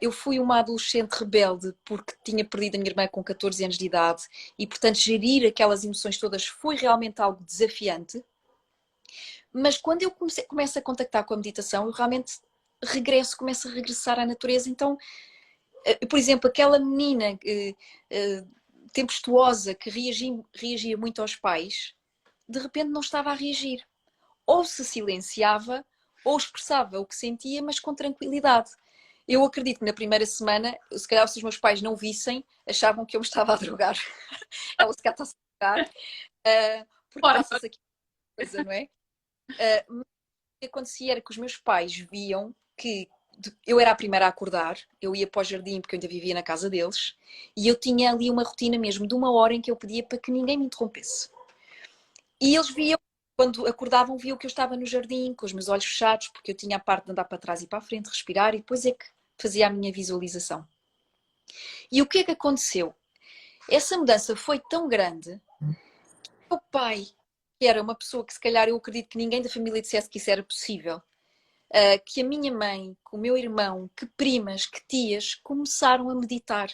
Eu fui uma adolescente rebelde porque tinha perdido a minha irmã com 14 anos de idade e, portanto, gerir aquelas emoções todas foi realmente algo desafiante. Mas quando eu começo a contactar com a meditação, eu realmente começo a regressar à natureza. Então, por exemplo, aquela menina tempestuosa que reagia muito aos pais, de repente não estava a reagir. Ou se silenciava, ou expressava o que sentia, mas com tranquilidade. Eu acredito que na primeira semana, se calhar se os meus pais não vissem, achavam que eu me estava a drogar. Ela se calhar está-se a drogar, porque passa-se aqui uma coisa, não é? que acontecia era que os meus pais viam que eu era a primeira a acordar, eu ia para o jardim porque eu ainda vivia na casa deles, e eu tinha ali uma rotina mesmo de 1 hora em que eu pedia para que ninguém me interrompesse. E eles viam, quando acordavam, viam que eu estava no jardim, com os meus olhos fechados, porque eu tinha a parte de andar para trás e para a frente, respirar, e depois é que fazia a minha visualização. E o que é que aconteceu? Essa mudança foi tão grande que o meu pai, que era uma pessoa que se calhar eu acredito que ninguém da família dissesse que isso era possível, que a minha mãe, que o meu irmão, que primas, que tias começaram a meditar.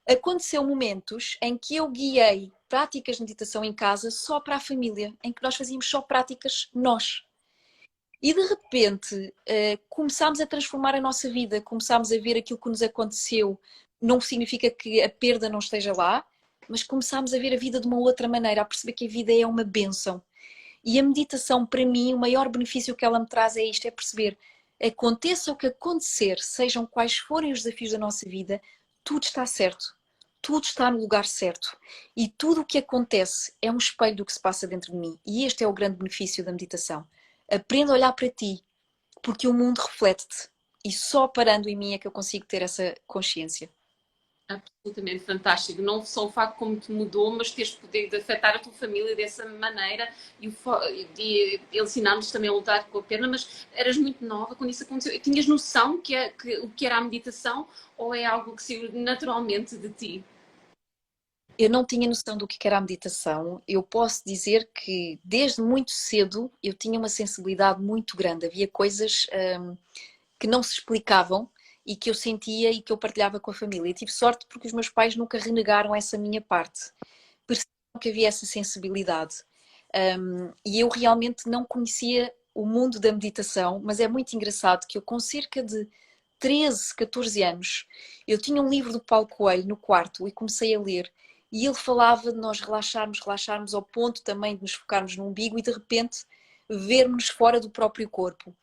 Aconteceu momentos em que eu guiei práticas de meditação em casa só para a família, em que nós fazíamos só práticas nós. E de repente começámos a transformar a nossa vida, começámos a ver aquilo que nos aconteceu. Não significa que a perda não esteja lá, mas começámos a ver a vida de uma outra maneira, a perceber que a vida é uma bênção. E a meditação, para mim, o maior benefício que ela me traz é isto, é perceber, aconteça o que acontecer, sejam quais forem os desafios da nossa vida, tudo está certo. Tudo está no lugar certo. E tudo o que acontece é um espelho do que se passa dentro de mim. E este é o grande benefício da meditação. Aprenda a olhar para ti, porque o mundo reflete-te. E só parando em mim é que eu consigo ter essa consciência. Absolutamente fantástico. Não só o facto como te mudou, mas teres poder de afetar a tua família dessa maneira e ensinar-nos também a lutar com a perna, mas eras muito nova quando isso aconteceu. Tinhas noção que o que era a meditação ou é algo que saiu naturalmente de ti? Eu não tinha noção do que era a meditação. Eu posso dizer que desde muito cedo eu tinha uma sensibilidade muito grande. Havia coisas que não se explicavam e que eu sentia e que eu partilhava com a família. E tive sorte porque os meus pais nunca renegaram essa minha parte. Perceberam que havia essa sensibilidade. E eu realmente não conhecia o mundo da meditação, mas é muito engraçado que eu com cerca de 13, 14 anos, eu tinha um livro do Paulo Coelho no quarto e comecei a ler. E ele falava de nós relaxarmos ao ponto também de nos focarmos no umbigo e de repente vermos fora do próprio corpo.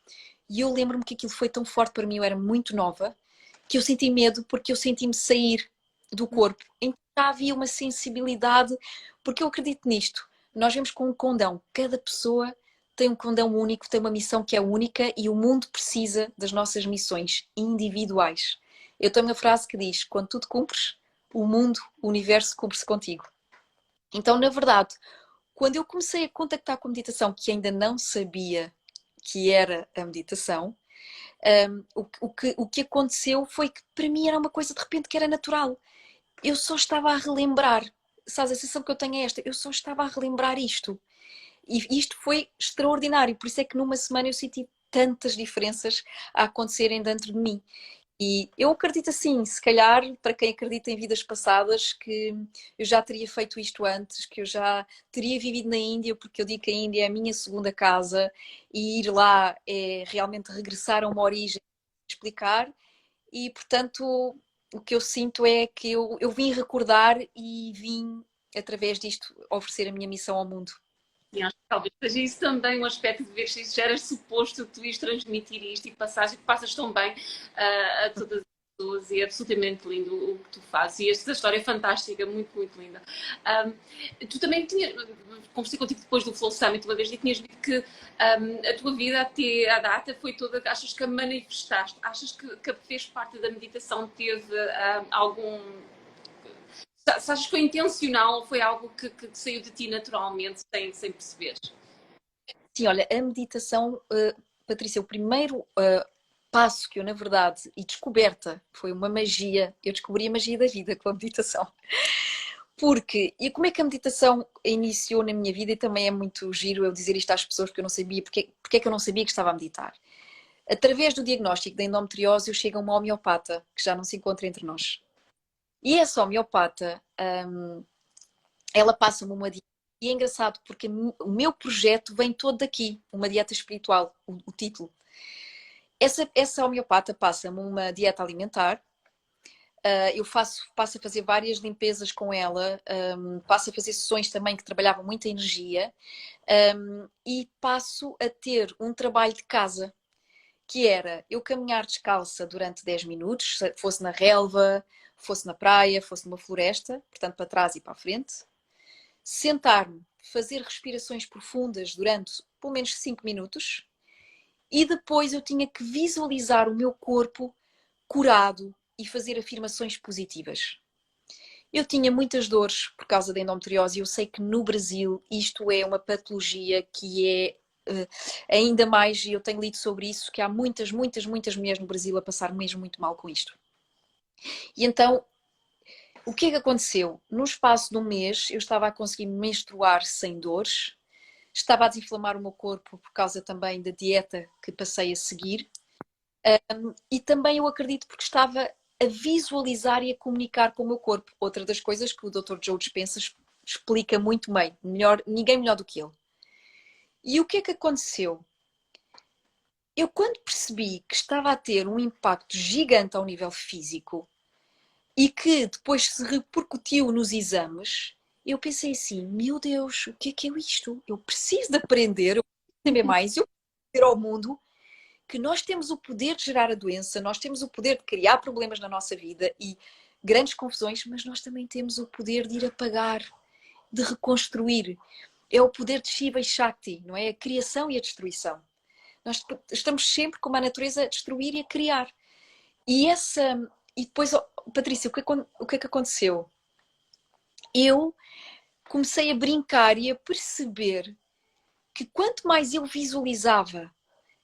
E eu lembro-me que aquilo foi tão forte para mim, eu era muito nova, que eu senti medo porque eu senti-me sair do corpo. Então já havia uma sensibilidade, porque eu acredito nisto. Nós vemos com um condão, cada pessoa tem um condão único, tem uma missão que é única e o mundo precisa das nossas missões individuais. Eu tenho uma frase que diz: quando tu te cumpres, o mundo, o universo cumpre-se contigo. Então, na verdade, quando eu comecei a contactar com a meditação, que ainda não sabia que era a meditação, o que aconteceu foi que para mim era uma coisa de repente que era natural. Eu só estava a relembrar, sabes, a sensação que eu tenho é esta, eu só estava a relembrar isto. E isto foi extraordinário, por isso é que numa semana eu senti tantas diferenças a acontecerem dentro de mim. E eu acredito assim, se calhar, para quem acredita em vidas passadas, que eu já teria feito isto antes, que eu já teria vivido na Índia, porque eu digo que a Índia é a minha segunda casa, e ir lá é realmente regressar a uma origem, explicar, e portanto o que eu sinto é que eu vim recordar e vim, através disto, oferecer a minha missão ao mundo. Sim, acho que talvez seja isso também um aspecto de ver se isso já era suposto que tu ias transmitir isto e passares, e que passas tão bem a todas as pessoas e é absolutamente lindo o que tu fazes. E esta história é fantástica, muito, muito linda. Tu também tinhas, conversei contigo depois do Flow Summit uma vez e tinhas dito que a tua vida até à data foi toda, achas que a manifestaste, achas que fez parte da meditação, teve algum se achas que foi intencional ou foi algo que saiu de ti naturalmente, sem perceberes? Sim, olha, a meditação, Patrícia, o primeiro passo que eu, na verdade, e descoberta, foi uma magia. Eu descobri a magia da vida com a meditação. Porque, e como é que a meditação iniciou na minha vida, e também é muito giro eu dizer isto às pessoas porque eu não sabia, porque é que eu não sabia que estava a meditar. Através do diagnóstico da endometriose, eu chego a uma homeopata, que já não se encontra entre nós. E essa homeopata, ela passa-me uma dieta. E é engraçado porque o meu projeto vem todo daqui, uma dieta espiritual, o título. Essa homeopata passa-me uma dieta alimentar, eu passo a fazer várias limpezas com ela, passo a fazer sessões também que trabalhavam muita energia, e passo a ter um trabalho de casa, que era eu caminhar descalça durante 10 minutos, fosse na relva, fosse na praia, fosse numa floresta, portanto para trás e para a frente, sentar-me, fazer respirações profundas durante pelo menos 5 minutos E depois eu tinha que visualizar o meu corpo curado e fazer afirmações positivas. Eu tinha muitas dores por causa da endometriose e eu sei que no Brasil isto é uma patologia que é ainda mais, e eu tenho lido sobre isso, que há muitas, muitas, muitas mulheres no Brasil a passar mesmo muito mal com isto. E então, o que é que aconteceu? No espaço de um mês eu estava a conseguir menstruar sem dores, estava a desinflamar o meu corpo por causa também da dieta que passei a seguir. E também eu acredito porque estava a visualizar e a comunicar com o meu corpo. Outra das coisas que o Dr. Joe Dispenza explica muito bem, melhor, ninguém melhor do que ele. E o que é que aconteceu? Eu, quando percebi que estava a ter um impacto gigante ao nível físico e que depois se repercutiu nos exames, eu pensei assim: meu Deus, o que é isto? Eu preciso de aprender, eu preciso saber mais, eu preciso dizer ao mundo que nós temos o poder de gerar a doença, nós temos o poder de criar problemas na nossa vida e grandes confusões, mas nós também temos o poder de ir apagar, de reconstruir. É o poder de Shiva e Shakti, não é? A criação e a destruição. Nós estamos sempre com a natureza a destruir e a criar. E depois, Patrícia, o que é que aconteceu? Eu comecei a brincar e a perceber que quanto mais eu visualizava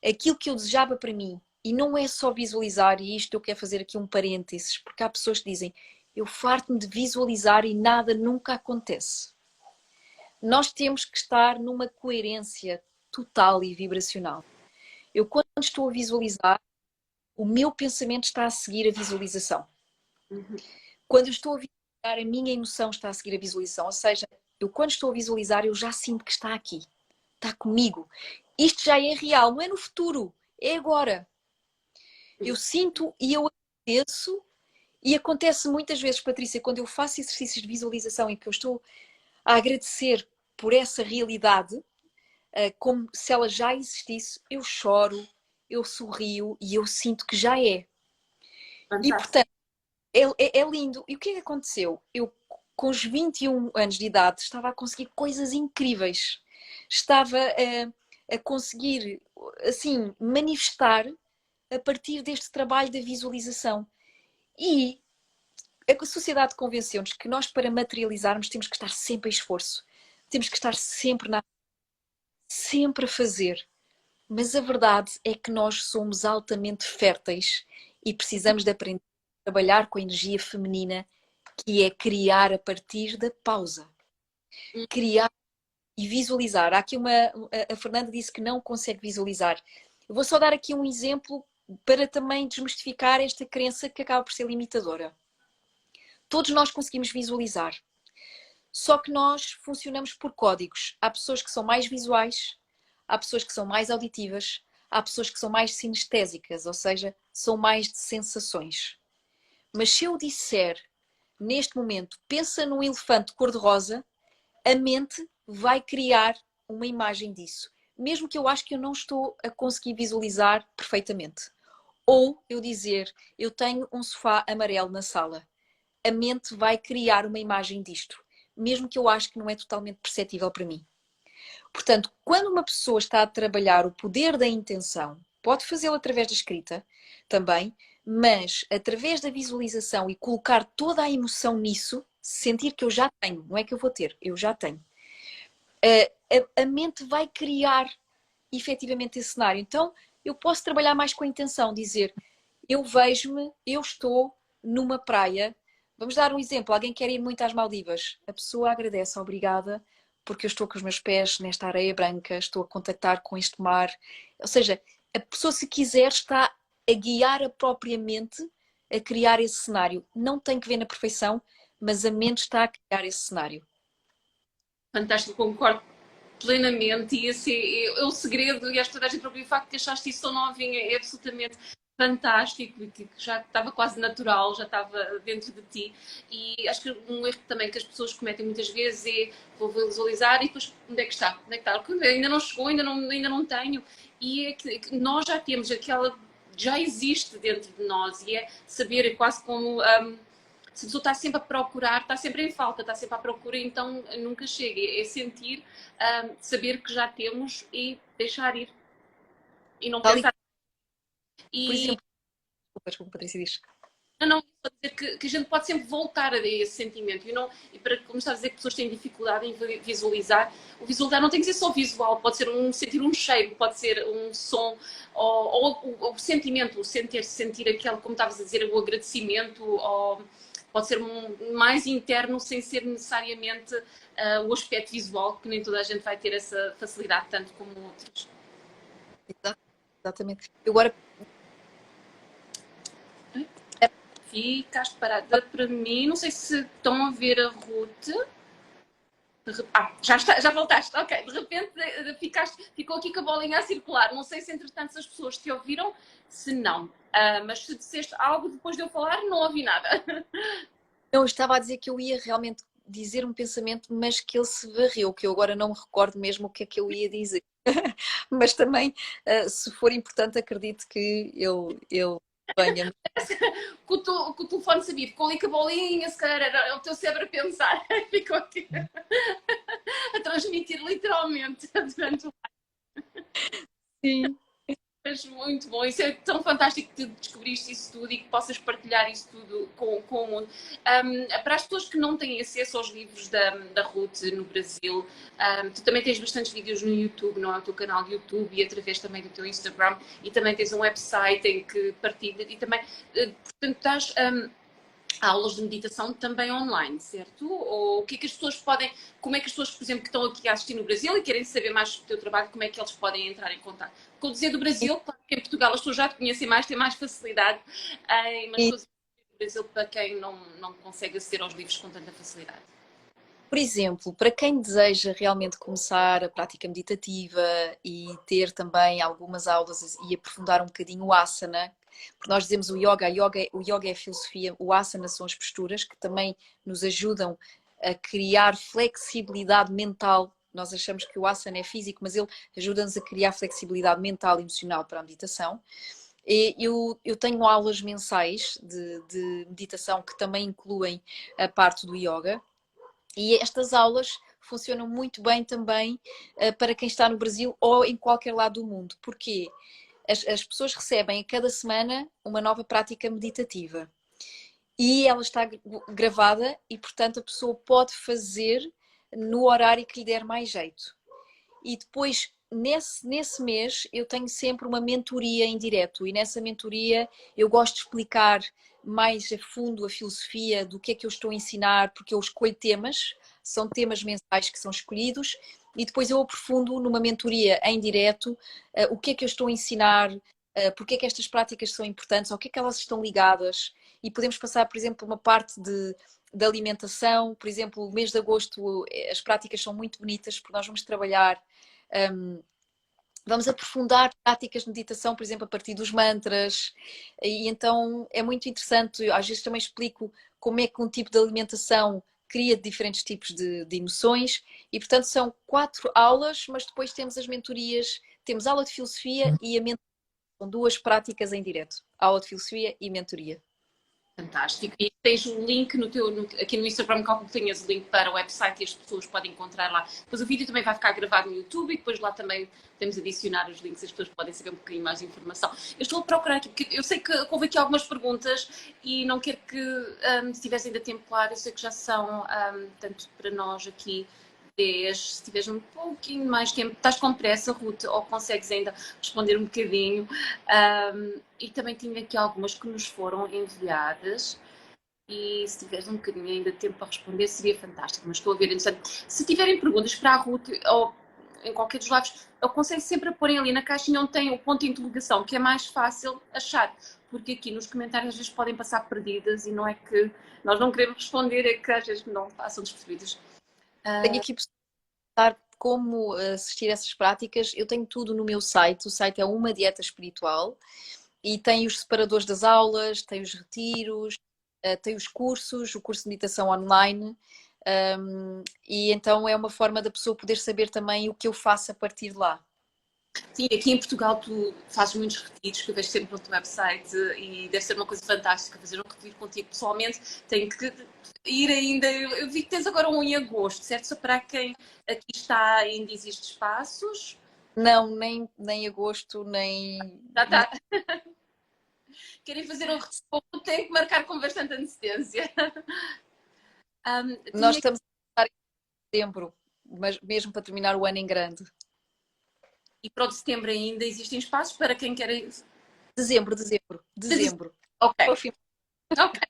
aquilo que eu desejava para mim, e não é só visualizar, e isto eu quero fazer aqui um parênteses, porque há pessoas que dizem: eu farto-me de visualizar e nada nunca acontece. Nós temos que estar numa coerência total e vibracional. Eu, quando estou a visualizar, o meu pensamento está a seguir a visualização. Quando eu estou a visualizar, a minha emoção está a seguir a visualização. Ou seja, eu, quando estou a visualizar, eu já sinto que está aqui, está comigo. Isto já é real, não é no futuro, é agora. Eu sinto e eu agradeço, e acontece muitas vezes, Patrícia, quando eu faço exercícios de visualização e que eu estou a agradecer por essa realidade, como se ela já existisse, eu choro, eu sorrio e eu sinto que já é. E Fantástico. portanto, é lindo. E o que é que aconteceu? Eu, com os 21 anos de idade, estava a conseguir coisas incríveis. Estava a conseguir, assim, manifestar a partir deste trabalho da visualização. E a sociedade convenceu-nos que nós, para materializarmos, temos que estar sempre em esforço. Temos que estar sempre a fazer. Mas a verdade é que nós somos altamente férteis e precisamos de aprender a trabalhar com a energia feminina, que é criar a partir da pausa. Criar e visualizar. Há aqui a Fernanda disse que não consegue visualizar. Eu vou só dar aqui um exemplo para também desmistificar esta crença que acaba por ser limitadora. Todos nós conseguimos visualizar. Só que nós funcionamos por códigos. Há pessoas que são mais visuais, há pessoas que são mais auditivas, há pessoas que são mais sinestésicas, ou seja, são mais de sensações. Mas se eu disser, neste momento, pensa num elefante cor-de-rosa, a mente vai criar uma imagem disso. Mesmo que eu acho que eu não estou a conseguir visualizar perfeitamente. Ou eu dizer, eu tenho um sofá amarelo na sala. A mente vai criar uma imagem disto, mesmo que eu acho que não é totalmente perceptível para mim. Portanto, quando uma pessoa está a trabalhar o poder da intenção, pode fazê-lo através da escrita também, mas através da visualização e colocar toda a emoção nisso, sentir que eu já tenho, não é que eu vou ter, eu já tenho. A mente vai criar efetivamente esse cenário. Então, eu posso trabalhar mais com a intenção, dizer, eu vejo-me, eu estou numa praia. Vamos dar um exemplo, alguém quer ir muito às Maldivas. A pessoa agradece, obrigada, porque eu estou com os meus pés nesta areia branca, estou a contactar com este mar. Ou seja, a pessoa, se quiser, está a guiar a própria mente a criar esse cenário. Não tem que ver na perfeição, mas a mente está a criar esse cenário. Fantástico, concordo plenamente. E esse é o segredo, e acho que toda a gente próprio o facto de achaste isso tão novinha é absolutamente fantástico e que já estava quase natural, já estava dentro de ti. E acho que um erro também que as pessoas cometem muitas vezes é vou visualizar e depois onde é que está? Onde é que está? Ainda não chegou, ainda não tenho. E é que nós já temos aquela, já existe dentro de nós, e é saber, é quase como se a pessoa está sempre a procurar, está sempre em falta, está sempre à procura, então nunca chega. É sentir, saber que já temos e deixar ir. e não Tal e, pensar. por E exemplo, desculpa, Patrícia, diz. não, só dizer que a gente pode sempre voltar a esse sentimento. E para começar a dizer que pessoas têm dificuldade em visualizar, o visualizar não tem que ser só visual, pode ser sentir um cheiro, pode ser um som, ou o sentimento, o sentir aquele, como estavas a dizer, o agradecimento, ou pode ser mais interno, sem ser necessariamente o aspecto visual, que nem toda a gente vai ter essa facilidade, tanto como outros. Exatamente. Eu agora, Ficaste parada para mim, não sei se estão a ver a Ruth. Já voltaste, ok. De repente ficou aqui com a bolinha a circular. Não sei se entretanto se as pessoas te ouviram, se não. Mas se disseste algo depois de eu falar, não ouvi nada. eu estava a dizer que eu ia realmente dizer um pensamento, mas que ele se varreu, que eu agora não me recordo mesmo o que é que eu ia dizer. Mas também, se for importante, acredito que ele venha. Com o telefone sabia, ficou ali com a bolinha, se calhar era o teu cérebro a pensar. Ficou aqui a transmitir literalmente durante o. Sim. Mas muito bom, isso é tão fantástico que descobriste isso tudo e que possas partilhar isso tudo com o mundo. Para as pessoas que não têm acesso aos livros da Ruth no Brasil, tu também tens bastantes vídeos no YouTube, não é? O teu canal de YouTube e através também do teu Instagram, e também tens um website em que partilhas e também, portanto, estás. Aulas de meditação também online, certo? Ou o que é que as pessoas podem, como é que as pessoas, por exemplo, que estão aqui a assistir no Brasil e querem saber mais sobre o teu trabalho, como é que eles podem entrar em contato? Estou a dizer do Brasil, claro que em Portugal as pessoas já te conhecem mais, têm mais facilidade, mas estou a dizer do Brasil para quem não consegue aceder aos livros com tanta facilidade. Por exemplo, para quem deseja realmente começar a prática meditativa e ter também algumas aulas e aprofundar um bocadinho o asana, porque nós dizemos o yoga é a filosofia, o asana são as posturas que também nos ajudam a criar flexibilidade mental. Nós achamos que o asana é físico, mas ele ajuda-nos a criar flexibilidade mental e emocional para a meditação. Eu tenho aulas mensais de meditação que também incluem a parte do yoga. E estas aulas funcionam muito bem também para quem está no Brasil ou em qualquer lado do mundo. Porquê? As pessoas recebem a cada semana uma nova prática meditativa. E ela está gravada e, portanto, a pessoa pode fazer no horário que lhe der mais jeito. E depois, nesse mês, eu tenho sempre uma mentoria em direto. E nessa mentoria eu gosto de explicar mais a fundo a filosofia do que é que eu estou a ensinar, porque eu escolho temas, são temas mensais que são escolhidos, e depois eu aprofundo numa mentoria em direto o que é que eu estou a ensinar, porque é que estas práticas são importantes, ao que é que elas estão ligadas, e podemos passar, por exemplo, uma parte de alimentação, por exemplo, o mês de agosto as práticas são muito bonitas porque nós vamos trabalhar, vamos aprofundar práticas de meditação, por exemplo, a partir dos mantras, e então é muito interessante, às vezes também explico como é que um tipo de alimentação cria diferentes tipos de emoções, e portanto são 4 aulas, mas depois temos as mentorias, temos aula de filosofia e a mentoria, são 2 práticas em direto, aula de filosofia e mentoria. Fantástico. E tens o link aqui no Instagram, calculo que tenhas o link para o website e as pessoas podem encontrar lá. Depois o vídeo também vai ficar gravado no YouTube e depois lá também temos adicionar os links, as pessoas podem saber um bocadinho mais de informação. Eu estou a procurar aqui, porque eu sei que houve aqui algumas perguntas e não quero que, se tivesse ainda tempo claro, eu sei que já são, tanto para nós aqui, 10, se tiveres um pouquinho mais tempo, estás com pressa, Ruth, ou consegues ainda responder um bocadinho. E também tinha aqui algumas que nos foram enviadas. E se tiveres um bocadinho ainda de tempo para responder, seria fantástico. Mas estou a ver, entretanto, se tiverem perguntas para a Ruth ou em qualquer dos lados, eu aconselho sempre a porem ali na caixinha onde tem o ponto de interrogação, que é mais fácil achar. Porque aqui nos comentários às vezes podem passar perdidas e não é que nós não queremos responder, é que às vezes não passam despercebidas. Tenho aqui pessoas como assistir a essas práticas, eu tenho tudo no meu site, o site é Uma Dieta Espiritual e tem os separadores das aulas, tem os retiros, tem os cursos, o curso de meditação online, e então é uma forma da pessoa poder saber também o que eu faço a partir de lá. Sim, aqui em Portugal tu fazes muitos retiros, que eu vejo sempre no teu website e deve ser uma coisa fantástica fazer um retiro contigo pessoalmente. Tenho que ir ainda. Eu vi que tens agora um em agosto, certo? Só para quem aqui está ainda existem espaços. Não, nem agosto, nem. Já está. Querem fazer um retorno, têm que marcar com bastante antecedência. Nós Tinha... estamos a estar em setembro, mas mesmo para terminar o ano em grande. E para o de setembro ainda existem espaços para quem quer. Dezembro. Ok, Ao fim. ok,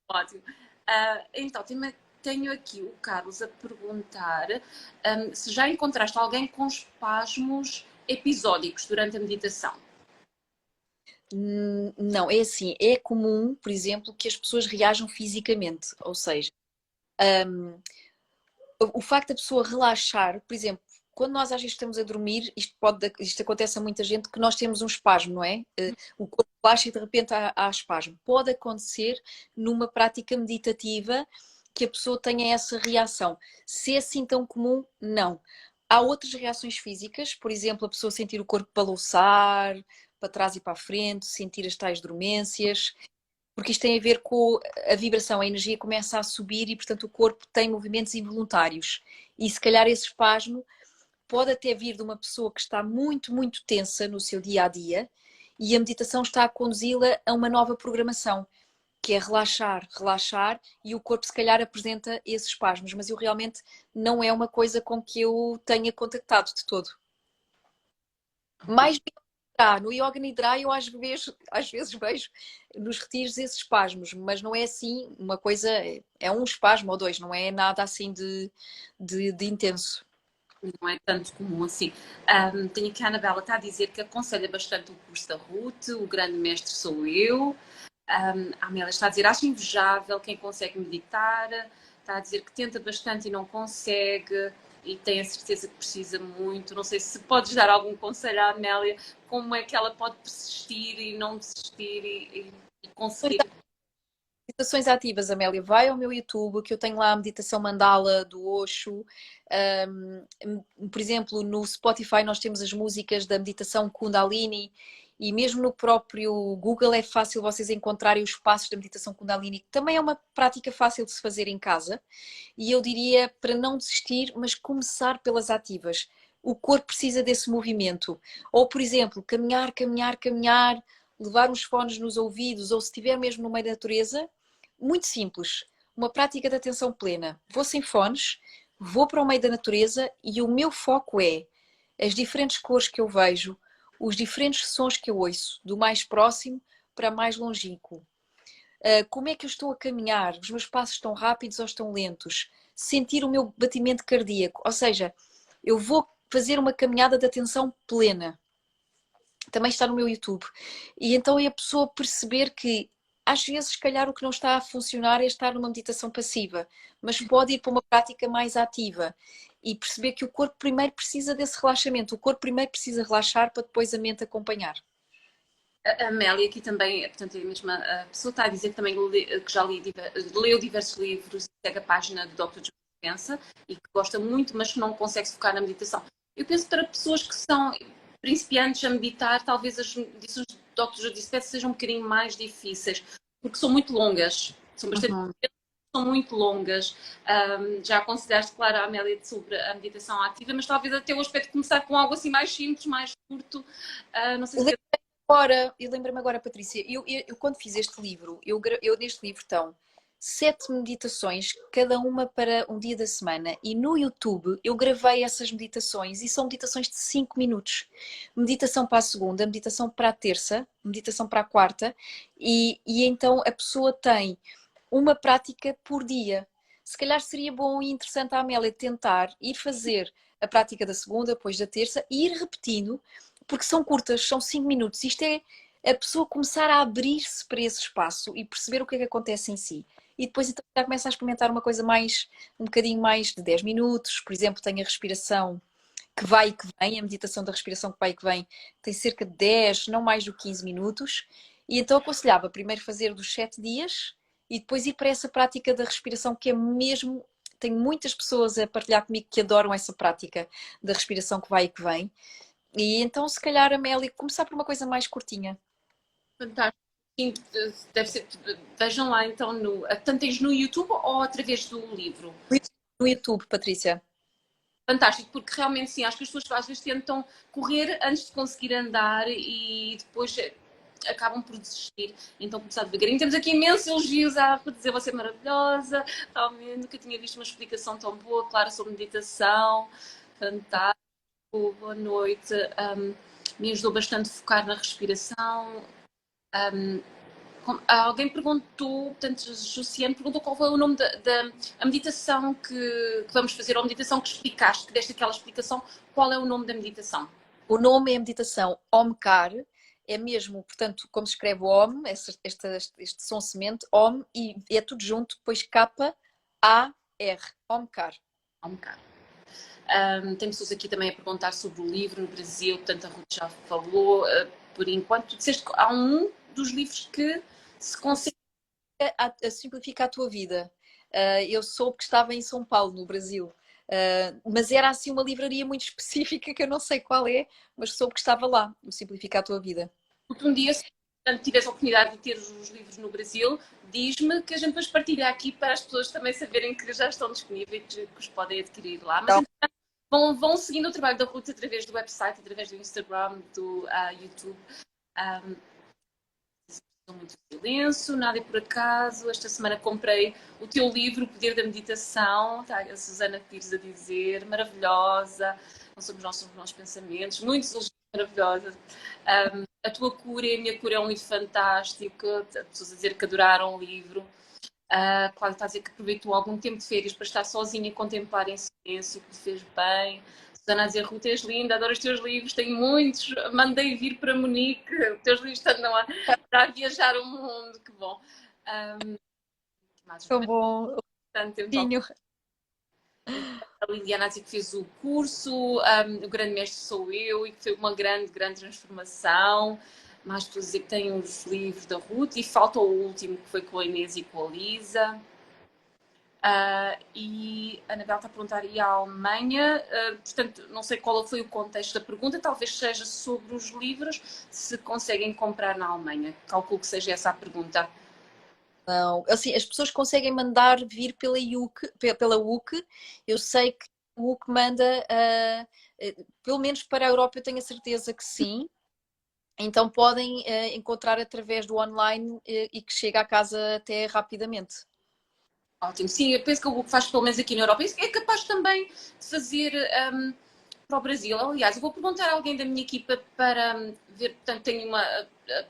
ótimo. Então, tenho aqui o Carlos a perguntar se já encontraste alguém com espasmos episódicos durante a meditação. Não, é assim, é comum, por exemplo, que as pessoas reajam fisicamente, ou seja, o facto da pessoa relaxar, por exemplo, quando nós às vezes estamos a dormir, isto acontece a muita gente, que nós temos um espasmo, não é? O corpo relaxa e de repente há espasmo. Pode acontecer numa prática meditativa que a pessoa tenha essa reação. Se é assim tão comum, não. Há outras reações físicas, por exemplo, a pessoa sentir o corpo balouçar, para trás e para a frente, sentir as tais dormências, porque isto tem a ver com a vibração, a energia começa a subir e, portanto, o corpo tem movimentos involuntários. E se calhar esse espasmo pode até vir de uma pessoa que está muito, muito tensa no seu dia a dia e a meditação está a conduzi-la a uma nova programação, que é relaxar, relaxar, e o corpo se calhar apresenta esses espasmos, mas eu realmente não é uma coisa com que eu tenha contactado de todo. Mais no Yoga Nidra eu às vezes vejo nos retiros esses espasmos, mas não é assim uma coisa, é um espasmo ou dois, não é nada assim de intenso. Não é tanto comum assim. Tenho aqui a Anabela, está a dizer que aconselha bastante o curso da Ruth, o grande mestre sou eu. A Amélia está a dizer, acho invejável quem consegue meditar, está a dizer que tenta bastante e não consegue e tem a certeza que precisa muito. Não sei se podes dar algum conselho à Amélia, como é que ela pode persistir e não desistir e conseguir. Meditações ativas, Amélia, vai ao meu YouTube, que eu tenho lá a meditação mandala do Osho. Por exemplo, no Spotify nós temos as músicas da meditação Kundalini e mesmo no próprio Google é fácil vocês encontrarem os passos da meditação Kundalini, que também é uma prática fácil de se fazer em casa. E eu diria para não desistir, mas começar pelas ativas. O corpo precisa desse movimento. Ou, por exemplo, caminhar, caminhar, caminhar, levar uns fones nos ouvidos, ou se estiver mesmo no meio da natureza, muito simples. Uma prática de atenção plena. Vou sem fones, vou para o meio da natureza e o meu foco é as diferentes cores que eu vejo, os diferentes sons que eu ouço, do mais próximo para mais longínquo. Como é que eu estou a caminhar? Os meus passos estão rápidos ou estão lentos? Sentir o meu batimento cardíaco. Ou seja, eu vou fazer uma caminhada de atenção plena. Também está no meu YouTube. E então é a pessoa perceber que às vezes, se calhar, o que não está a funcionar é estar numa meditação passiva, mas pode ir para uma prática mais ativa e perceber que o corpo primeiro precisa desse relaxamento, o corpo primeiro precisa relaxar para depois a mente acompanhar. A Amélia aqui também, portanto, é a mesma a pessoa está a dizer que também que já leu diversos livros e segue a página do Dr. Joe Dispenza e que gosta muito, mas que não consegue se focar na meditação. Eu penso para pessoas que são principiantes a meditar, talvez as meditações do Dr. Joe Dispenza sejam um bocadinho mais difíceis, porque são muito longas, são bastante Uhum. são muito longas. Já aconselhaste, claro, a Amélia sobre a meditação ativa, mas talvez até o aspecto de começar com algo assim mais simples, mais curto. Não sei se Eu lembrei-me agora, Patrícia, eu quando fiz este livro, eu neste livro estão 7 meditações, cada uma para um dia da semana. E no YouTube eu gravei essas meditações e são meditações de 5 minutos. Meditação para a segunda, meditação para a terça, meditação para a quarta. E então a pessoa tem uma prática por dia. Se calhar seria bom e interessante a Amélia tentar ir fazer a prática da segunda, depois da terça e ir repetindo, porque são curtas, são 5 minutos. Isto é a pessoa começar a abrir-se para esse espaço e perceber o que é que acontece em si. E depois então já começa a experimentar uma coisa mais, um bocadinho mais de 10 minutos. Por exemplo, tem a respiração que vai e que vem, a meditação da respiração que vai e que vem, tem cerca de 10, não mais do que 15 minutos. E então aconselhava primeiro fazer dos 7 dias e depois ir para essa prática da respiração que é mesmo. Tenho muitas pessoas a partilhar comigo que adoram essa prática da respiração que vai e que vem. E então, se calhar, Amélia, começar por uma coisa mais curtinha. fantástico. Deve ser, vejam lá então, tanto tens no YouTube ou através do livro? No YouTube, Patrícia. fantástico, porque realmente sim, acho que as pessoas às vezes tentam correr antes de conseguir andar e depois acabam por desistir, então começar devagarinho. Temos aqui imensos elogios a dizer você é maravilhosa, realmente nunca tinha visto uma explicação tão boa, clara, sobre meditação, fantástico, boa noite, me ajudou bastante a focar na respiração. Alguém perguntou, portanto, Jussiane perguntou qual foi o nome da a meditação que vamos fazer, ou a meditação que explicaste, que deste aquela explicação, qual é o nome da meditação? O nome é a meditação Omkar, é mesmo, portanto, como se escreve Om, este som semente, Om, e é tudo junto, depois K-A-R, Omkar. Omkar. Tem pessoas aqui também a perguntar sobre o livro no Brasil, portanto a Ruth já falou, por enquanto. Tu disseste que há um dos livros que se consegue. A simplificar a tua vida. Eu soube que estava em São Paulo, no Brasil. Mas era assim uma livraria muito específica que eu não sei qual é, mas soube que estava lá, o Simplificar a Tua Vida. Porque um dia, se tivesse a oportunidade de ter os livros no Brasil, diz-me que a gente depois partilha aqui para as pessoas também saberem que já estão disponíveis, que os podem adquirir lá. Mas vão seguindo o trabalho da Ruth através do website, através do Instagram, do YouTube. Muito silêncio, nada é por acaso. Esta semana comprei o teu livro, O Poder da Meditação. Está a Susana Pires a dizer, maravilhosa. Não somos nós, somos os nossos pensamentos. Muitos elogios, maravilhosa. A tua cura e a minha cura é um livro fantástico. Pessoas a dizer que adoraram o livro. Cláudia está a dizer que aproveitou algum tempo de férias para estar sozinha e contemplar em silêncio, que lhe fez bem. Susana a dizer, Ruth, és linda, adoro os teus livros, tenho muitos, mandei vir para Munique, os teus livros andam a viajar o mundo, que bom. Tão bom. A Liliana a dizer que fez o curso, o grande mestre sou eu e que foi uma grande, grande transformação. Mais pessoas a dizer que têm os livros da Ruth e falta o último que foi com a Inês e com a Lisa. E a Anabel está a perguntar, e a Alemanha? Portanto, não sei qual foi o contexto da pergunta, talvez seja sobre os livros, se conseguem comprar na Alemanha. Calculo que seja essa a pergunta. Não, assim, as pessoas conseguem mandar vir pela UC. Eu sei que o UC manda, pelo menos para a Europa, eu tenho a certeza que sim. Então podem encontrar através do online e que chega à casa até rapidamente. Ótimo, sim, eu penso que o que faz pelo menos aqui na Europa é capaz também de fazer para o Brasil. Aliás, eu vou perguntar a alguém da minha equipa para ver, portanto, tenho uma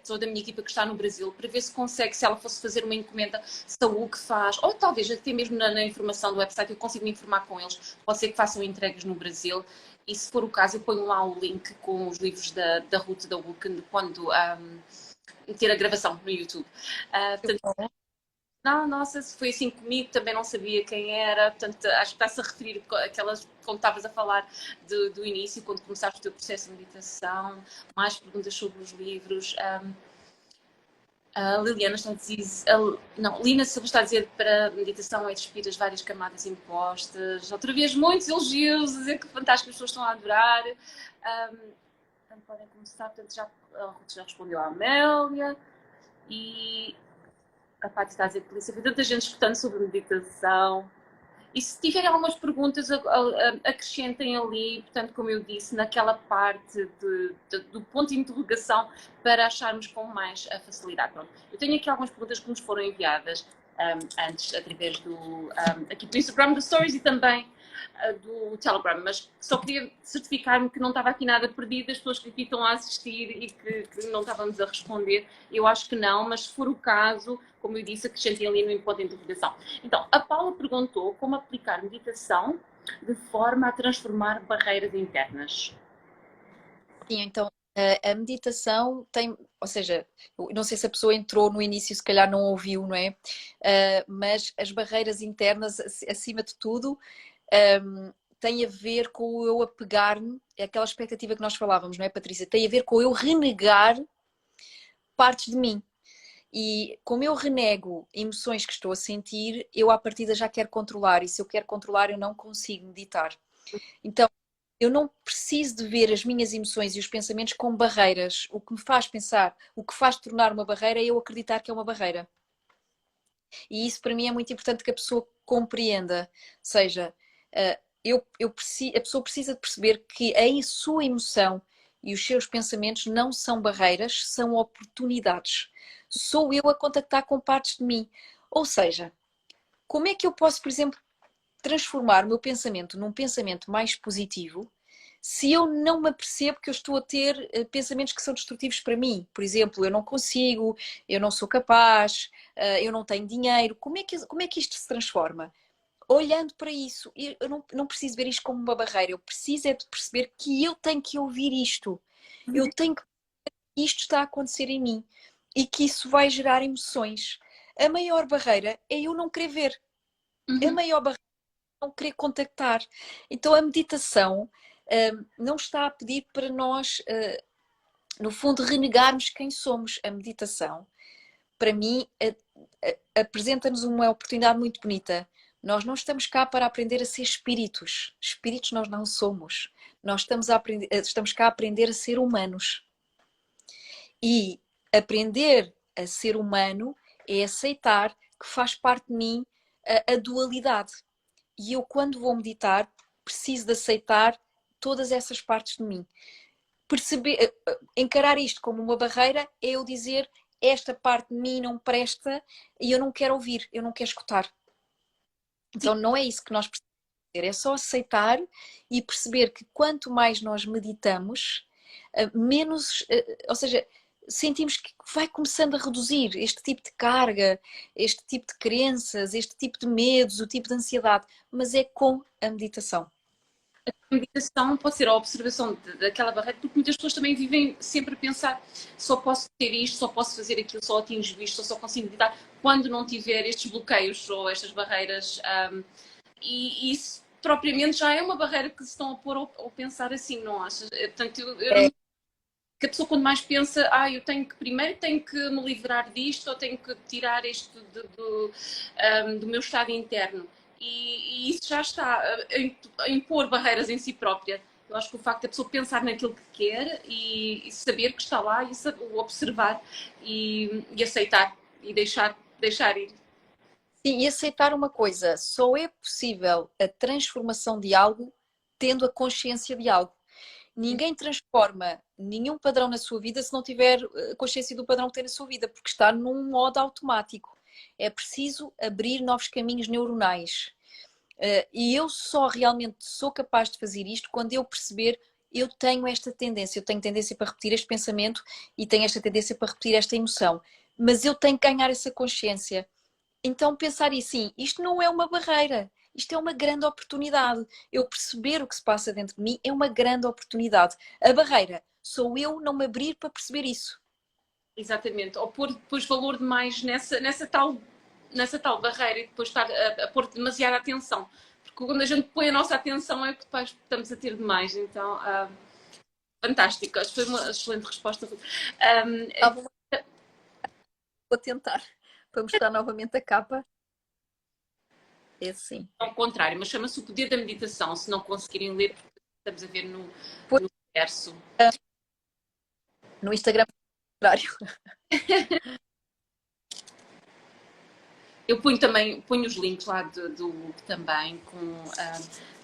pessoa da minha equipa que está no Brasil, para ver se consegue, se ela fosse fazer uma encomenda, se a UC faz, ou talvez até mesmo na informação do website eu consigo me informar com eles, pode ser que façam entregas no Brasil, e se for o caso eu ponho lá o link com os livros da Ruth da UC quando ter a gravação no YouTube. Portanto, não, nossa, se foi assim comigo, também não sabia quem era, portanto, acho que está-se a referir àquelas, como estavas a falar do início, quando começaste o teu processo de meditação, mais perguntas sobre os livros. A Liliana está a dizer, não, Lina Silva está a dizer para a meditação é despir as várias camadas impostas. Outra vez, muitos elogios, dizer que fantástico, as pessoas estão a adorar. Portanto, podem começar, portanto, a Ruth já respondeu à Amélia e a Paty está a dizer que polícia foi tanta gente escutando sobre meditação. E se tiverem algumas perguntas, acrescentem ali, portanto, como eu disse, naquela parte do ponto de interrogação para acharmos com mais facilidade. Pronto. Eu tenho aqui algumas perguntas que nos foram enviadas antes, através aqui do Instagram, do Stories e também do Telegram, mas só queria certificar-me que não estava aqui nada perdido, as pessoas que aqui estão a assistir e que não estávamos a responder. Eu acho que não, mas se for o caso, como eu disse, acrescentem ali no ponto de interrogação. Então, a Paula perguntou como aplicar meditação de forma a transformar barreiras internas. Sim, então a meditação tem, ou seja, não sei se a pessoa entrou no início, se calhar não ouviu, não é? Mas as barreiras internas, acima de tudo, tem a ver com eu apegar-me, é aquela expectativa que nós falávamos, não é, Patrícia? Tem a ver com eu renegar partes de mim. E como eu renego emoções que estou a sentir, eu à partida já quero controlar. E se eu quero controlar, eu não consigo meditar. Então, eu não preciso de ver as minhas emoções e os pensamentos como barreiras. O que me faz pensar, o que faz tornar uma barreira é eu acreditar que é uma barreira. E isso para mim é muito importante que a pessoa compreenda. Ou seja, a pessoa precisa de perceber que a sua emoção e os seus pensamentos não são barreiras, são oportunidades. Sou eu a contactar com partes de mim. Ou seja, como é que eu posso, por exemplo, transformar o meu pensamento num pensamento mais positivo se eu não me apercebo que eu estou a ter pensamentos que são destrutivos para mim? Por exemplo, eu não consigo, eu não sou capaz, eu não tenho dinheiro. Como é que isto se transforma? Olhando para isso, eu não preciso ver isto como uma barreira, eu preciso é de perceber que eu tenho que ouvir isto. Eu tenho que isto está a acontecer em mim e que isso vai gerar emoções. A maior barreira é eu não querer ver. A Uhum. maior barreira é não querer contactar. Então a meditação não está a pedir para nós, no fundo, renegarmos quem somos. A meditação, para mim, apresenta-nos uma oportunidade muito bonita. Nós não estamos cá para aprender a ser espíritos. Espíritos nós não somos. Nós estamos cá a aprender a ser humanos. E aprender a ser humano é aceitar que faz parte de mim a dualidade. E eu, quando vou meditar, preciso de aceitar todas essas partes de mim. Encarar isto como uma barreira é eu dizer esta parte de mim não presta e eu não quero ouvir, eu não quero escutar. Então não é isso que nós precisamos fazer, é só aceitar e perceber que quanto mais nós meditamos, menos, ou seja, sentimos que vai começando a reduzir este tipo de carga, este tipo de crenças, este tipo de medos, o tipo de ansiedade, mas é com a meditação. A meditação pode ser a observação daquela barreira, porque muitas pessoas também vivem sempre a pensar só posso ter isto, só posso fazer aquilo, só atingo isto, só consigo meditar quando não tiver estes bloqueios ou estas barreiras. E isso propriamente já é uma barreira que se estão a pôr ao pensar assim, não achas? Portanto, eu É, não que a pessoa quando mais pensa, eu tenho que primeiro tenho que me livrar disto ou tenho que tirar isto do meu estado interno. E isso já está a impor barreiras em si própria. Eu acho que o facto da pessoa pensar naquilo que quer e saber que está lá e o observar e aceitar e deixar ir. sim, e aceitar uma coisa, só é possível a transformação de algo tendo a consciência de algo. Ninguém transforma nenhum padrão na sua vida se não tiver consciência do padrão que tem na sua vida, porque está num modo automático. É preciso abrir novos caminhos neuronais. E eu só realmente sou capaz de fazer isto quando eu perceber eu tenho esta tendência, eu tenho tendência para repetir este pensamento e tenho esta tendência para repetir esta emoção. Mas eu tenho que ganhar essa consciência. Então pensar assim, isto não é uma barreira, isto é uma grande oportunidade. Eu perceber o que se passa dentro de mim é uma grande oportunidade. A barreira sou eu não me abrir para perceber isso. Exatamente. Ou pôr depois valor demais nessa tal barreira e depois estar a pôr demasiada atenção. Porque quando a gente põe a nossa atenção é que depois estamos a ter demais. Então, fantástico. Acho que foi uma excelente resposta. Ah, vou tentar para mostrar novamente a capa. É assim. Ao contrário, mas chama-se o poder da meditação. Se não conseguirem ler, porque estamos a ver Pois, no verso. no Instagram, contrário. Eu ponho os links lá do book também,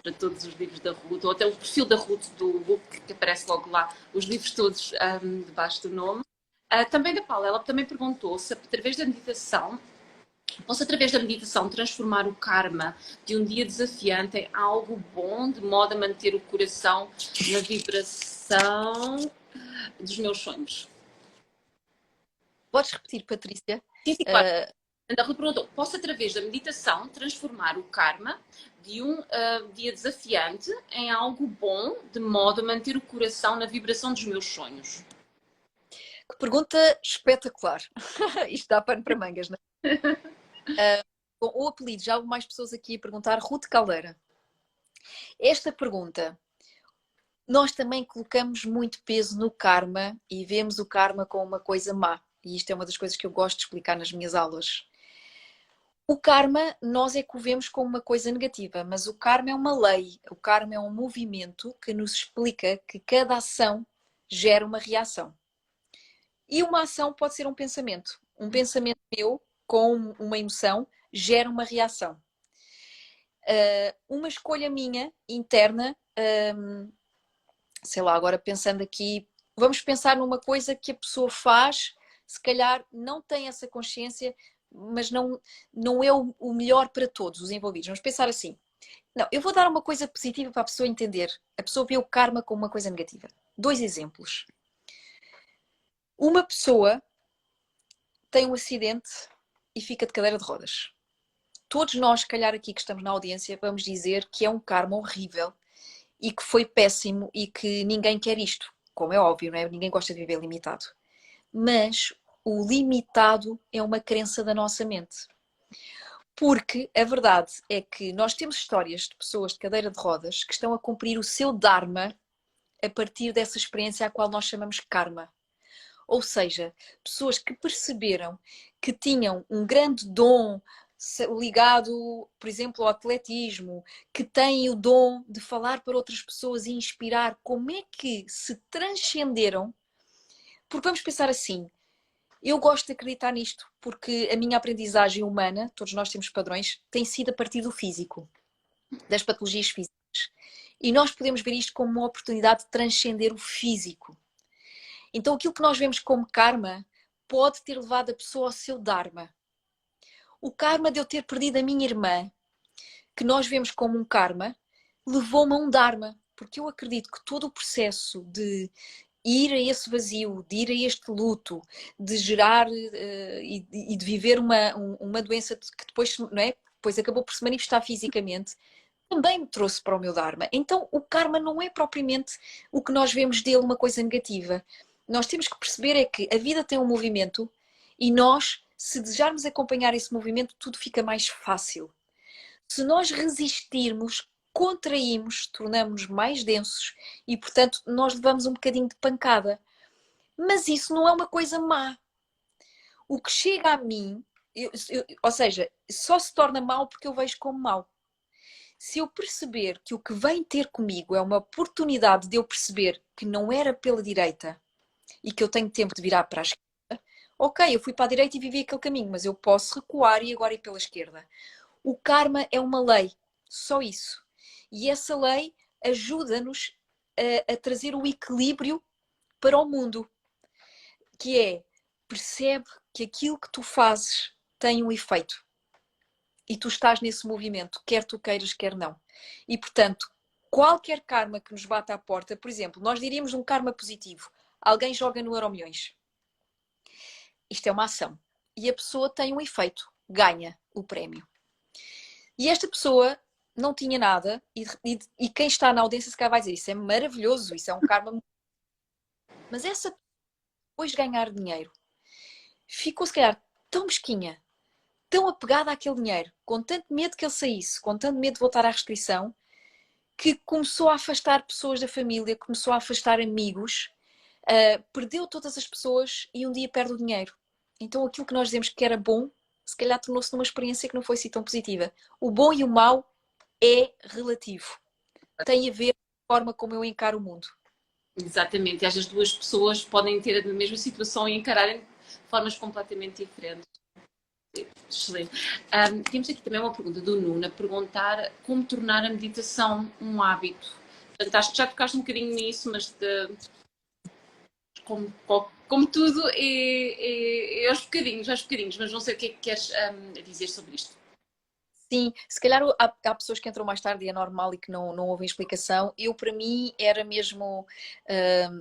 para todos os livros da Ruth, ou até o perfil da Ruth do book, que aparece logo lá, os livros todos debaixo do nome. Também da Paula, ela também perguntou se através da meditação, posso através da meditação transformar o karma de um dia desafiante em algo bom, de modo a manter o coração na vibração dos meus sonhos. Podes repetir, Patrícia? Sim, sim, claro. Uh, A Ruth perguntou: posso, através da meditação, transformar o karma de um dia desafiante em algo bom, de modo a manter o coração na vibração dos meus sonhos? que pergunta espetacular. Isto dá pano para mangas, não é? Bom, o apelido, já houve mais pessoas aqui a perguntar, Ruth Caldeira. Esta pergunta, nós também colocamos muito peso no karma e vemos o karma como uma coisa má. E isto é uma das coisas que eu gosto de explicar nas minhas aulas. O karma, nós é que o vemos como uma coisa negativa, mas o karma é uma lei, o karma é um movimento que nos explica que cada ação gera uma reação. E uma ação pode ser um pensamento. Um pensamento meu com uma emoção gera uma reação. uma escolha minha, interna, sei lá, agora pensando aqui, vamos pensar numa coisa que a pessoa faz, se calhar não tem essa consciência, mas não é o melhor para todos os envolvidos. Vamos pensar assim. Não, eu vou dar uma coisa positiva para a pessoa entender. A pessoa vê o karma como uma coisa negativa. 2 exemplos. Uma pessoa tem um acidente e fica de cadeira de rodas. Todos nós, se calhar aqui que estamos na audiência, vamos dizer que é um karma horrível e que foi péssimo e que ninguém quer isto. Como é óbvio, não é? Ninguém gosta de viver limitado. Mas o limitado é uma crença da nossa mente. Porque a verdade é que nós temos histórias de pessoas de cadeira de rodas que estão a cumprir o seu dharma a partir dessa experiência à qual nós chamamos karma. Ou seja, pessoas que perceberam que tinham um grande dom ligado, por exemplo, ao atletismo, que têm o dom de falar para outras pessoas e inspirar, como é que se transcenderam? Porque vamos pensar assim, eu gosto de acreditar nisto, porque a minha aprendizagem humana, todos nós temos padrões, tem sido a partir do físico, das patologias físicas. E nós podemos ver isto como uma oportunidade de transcender o físico. Então aquilo que nós vemos como karma pode ter levado a pessoa ao seu dharma. O karma de eu ter perdido a minha irmã, que nós vemos como um karma, levou-me a um dharma. Porque eu acredito que todo o processo de ir a esse vazio, de ir a este luto, de gerar e de viver uma doença que depois, não é? Depois acabou por se manifestar fisicamente, também me trouxe para o meu Dharma. Então o karma não é propriamente o que nós vemos dele uma coisa negativa. Nós temos que perceber é que a vida tem um movimento e nós, se desejarmos acompanhar esse movimento, tudo fica mais fácil. Se nós resistirmos, contraímos, tornamos-nos mais densos e, portanto, nós levamos um bocadinho de pancada. Mas isso não é uma coisa má. O que chega a mim, ou seja, só se torna mau porque eu vejo como mau. Se eu perceber que o que vem ter comigo é uma oportunidade de eu perceber que não era pela direita e que eu tenho tempo de virar para a esquerda, ok, eu fui para a direita e vivi aquele caminho, mas eu posso recuar e agora ir pela esquerda. O karma é uma lei, só isso. E essa lei ajuda-nos a trazer o equilíbrio para o mundo, que é, percebe que aquilo que tu fazes tem um efeito. E tu estás nesse movimento, quer tu queiras, quer não. E, portanto, qualquer karma que nos bata à porta, por exemplo, nós diríamos um karma positivo. Alguém joga no Euromilhões. Isto é uma ação. E a pessoa tem um efeito, ganha o prémio. E esta pessoa não tinha nada e quem está na audiência se calhar vai dizer isso é maravilhoso, isso é um karma. Mas essa pessoa, depois de ganhar dinheiro, ficou se calhar tão mesquinha, tão apegada àquele dinheiro, com tanto medo que ele saísse, com tanto medo de voltar à restrição, que começou a afastar pessoas da família, começou a afastar amigos, perdeu todas as pessoas e um dia perde o dinheiro. Então aquilo que nós dizemos que era bom, se calhar tornou-se numa experiência que não foi assim tão positiva. O bom e o mau é relativo. Tem a ver com a forma como eu encaro o mundo. Exatamente, e as duas pessoas podem ter a mesma situação e encararem de formas completamente diferentes. Excelente. Temos aqui também uma pergunta do Nuno a perguntar como tornar a meditação um hábito. Portanto, acho que já tocaste um bocadinho nisso, mas como tudo é aos bocadinhos, mas não sei o que é que queres dizer sobre isto. Sim, se calhar há pessoas que entram mais tarde e é normal e que não ouvem explicação. Eu, para mim, era mesmo.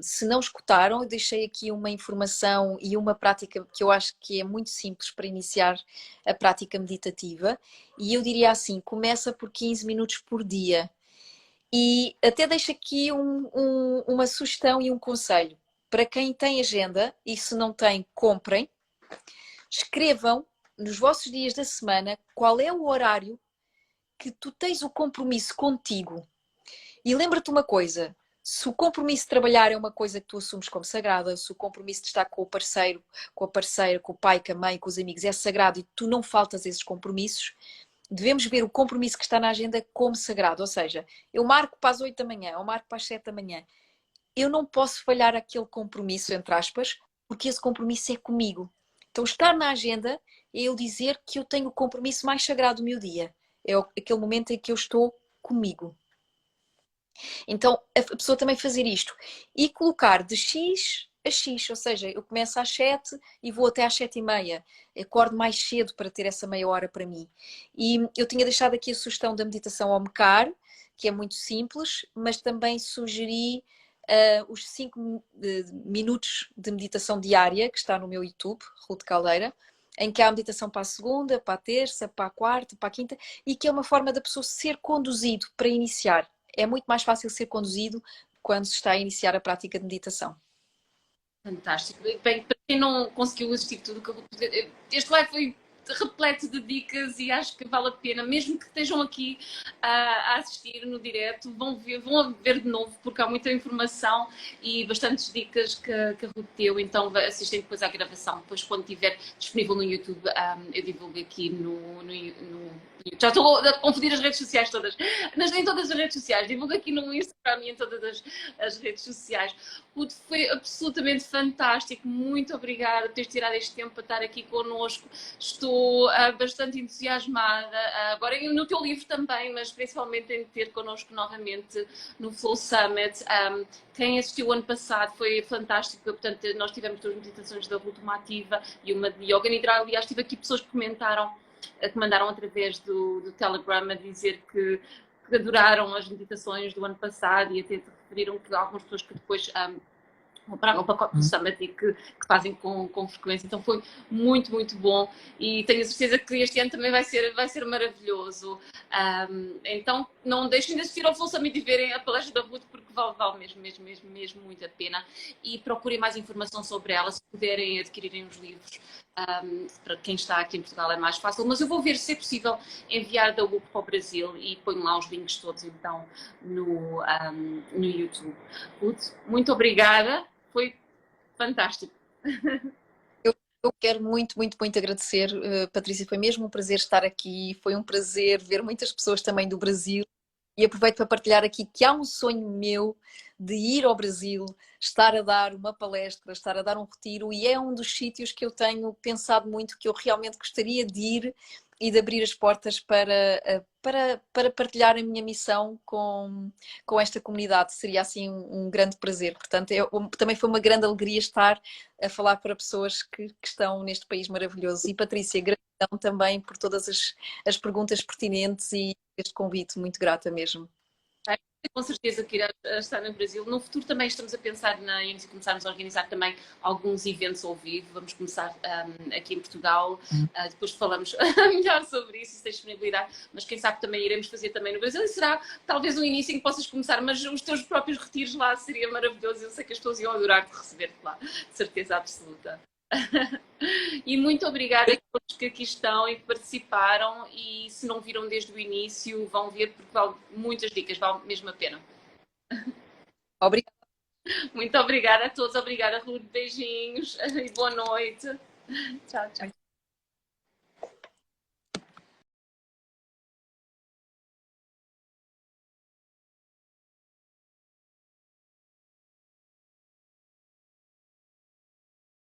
Se não escutaram, eu deixei aqui uma informação e uma prática que eu acho que é muito simples para iniciar a prática meditativa. E eu diria assim: começa por 15 minutos por dia. E até deixo aqui uma sugestão e um conselho. Para quem tem agenda e se não tem, comprem. Escrevam nos vossos dias da semana qual é o horário que tu tens o compromisso contigo. E lembra-te uma coisa, se o compromisso de trabalhar é uma coisa que tu assumes como sagrada, se o compromisso de estar com o parceiro, com a parceira, com o pai, com a mãe, com os amigos é sagrado e tu não faltas a esses compromissos, devemos ver o compromisso que está na agenda como sagrado. Ou seja, eu marco para as 8 da manhã, ou marco para as 7 da manhã. Eu não posso falhar aquele compromisso, entre aspas, porque esse compromisso é comigo. Então, estar na agenda é eu dizer que eu tenho o compromisso mais sagrado do meu dia. é aquele momento em que eu estou comigo. Então, a pessoa também fazer isto e colocar de X a X, ou seja, eu começo às 7 e vou até às 7h30. Acordo mais cedo para ter essa meia hora para mim. E eu tinha deixado aqui a sugestão da meditação ao mecar, que é muito simples, mas também sugeri os 5 minutos de meditação diária, que está no meu YouTube, Ruth Caldeira, em que há a meditação para a segunda, para a terça, para a quarta, para a quinta, e que é uma forma da pessoa ser conduzido para iniciar. É muito mais fácil ser conduzido quando se está a iniciar a prática de meditação. Fantástico. Bem, para quem não conseguiu assistir tudo, este live foi repleto de dicas e acho que vale a pena, mesmo que estejam aqui a assistir no direto, vão ver de novo, porque há muita informação e bastantes dicas que a Ruth deu, então assistem depois à gravação. Depois, quando estiver disponível no YouTube, eu divulgo aqui no já estou a confundir as redes sociais todas, mas nem todas as redes sociais, divulgo aqui no Instagram e em todas as redes sociais. Ruth, foi absolutamente fantástico, muito obrigada por teres tirado este tempo para estar aqui connosco. Estou bastante entusiasmada, agora no teu livro também, mas principalmente em ter connosco novamente no Flow Summit. Quem assistiu o ano passado foi fantástico, portanto nós tivemos 2 meditações da Ruth, uma ativa e uma de Yoga Nidra. Aliás, tive aqui pessoas que comentaram, que mandaram através do Telegram a dizer que adoraram as meditações do ano passado e até referiram que algumas pessoas que depois compraram o pacote do Summit e que fazem com frequência. Então foi muito, muito bom e tenho a certeza que este ano também vai ser maravilhoso. Então não deixem de assistir ao Flow Summit e verem a palestra da Ruth, porque vale mesmo muito a pena. E procurem mais informação sobre ela, se puderem adquirirem os livros. Para quem está aqui em Portugal é mais fácil, mas eu vou ver se é possível enviar da UP para o Brasil e ponho lá os links todos então no YouTube. Ruth, muito obrigada, foi fantástico. Eu quero muito, muito, muito agradecer, Patrícia. Foi mesmo um prazer estar aqui. Foi um prazer ver muitas pessoas também do Brasil. E aproveito para partilhar aqui que há um sonho meu de ir ao Brasil, estar a dar uma palestra, estar a dar um retiro, e é um dos sítios que eu tenho pensado muito, que eu realmente gostaria de ir e de abrir as portas para partilhar a minha missão com esta comunidade. Seria assim um grande prazer. Portanto, também foi uma grande alegria estar a falar para pessoas que estão neste país maravilhoso. E Patrícia, gratidão também por todas as perguntas pertinentes e este convite, muito grata mesmo. Com certeza que irá estar no Brasil. No futuro também estamos a pensar em começarmos a organizar também alguns eventos ao vivo. Vamos começar aqui em Portugal. Depois falamos melhor sobre isso, se tem disponibilidade. Mas quem sabe também iremos fazer também no Brasil. E será talvez um início em que possas começar. Mas os teus próprios retiros lá seria maravilhoso. Eu sei que as pessoas iam adorar te receber-te lá. De certeza absoluta. E muito obrigada a todos que aqui estão e que participaram, e se não viram desde o início vão ver, porque vale muitas dicas, vale mesmo a pena. Obrigada. Muito obrigada a todos, obrigada Ruth, beijinhos e boa noite. Tchau, tchau.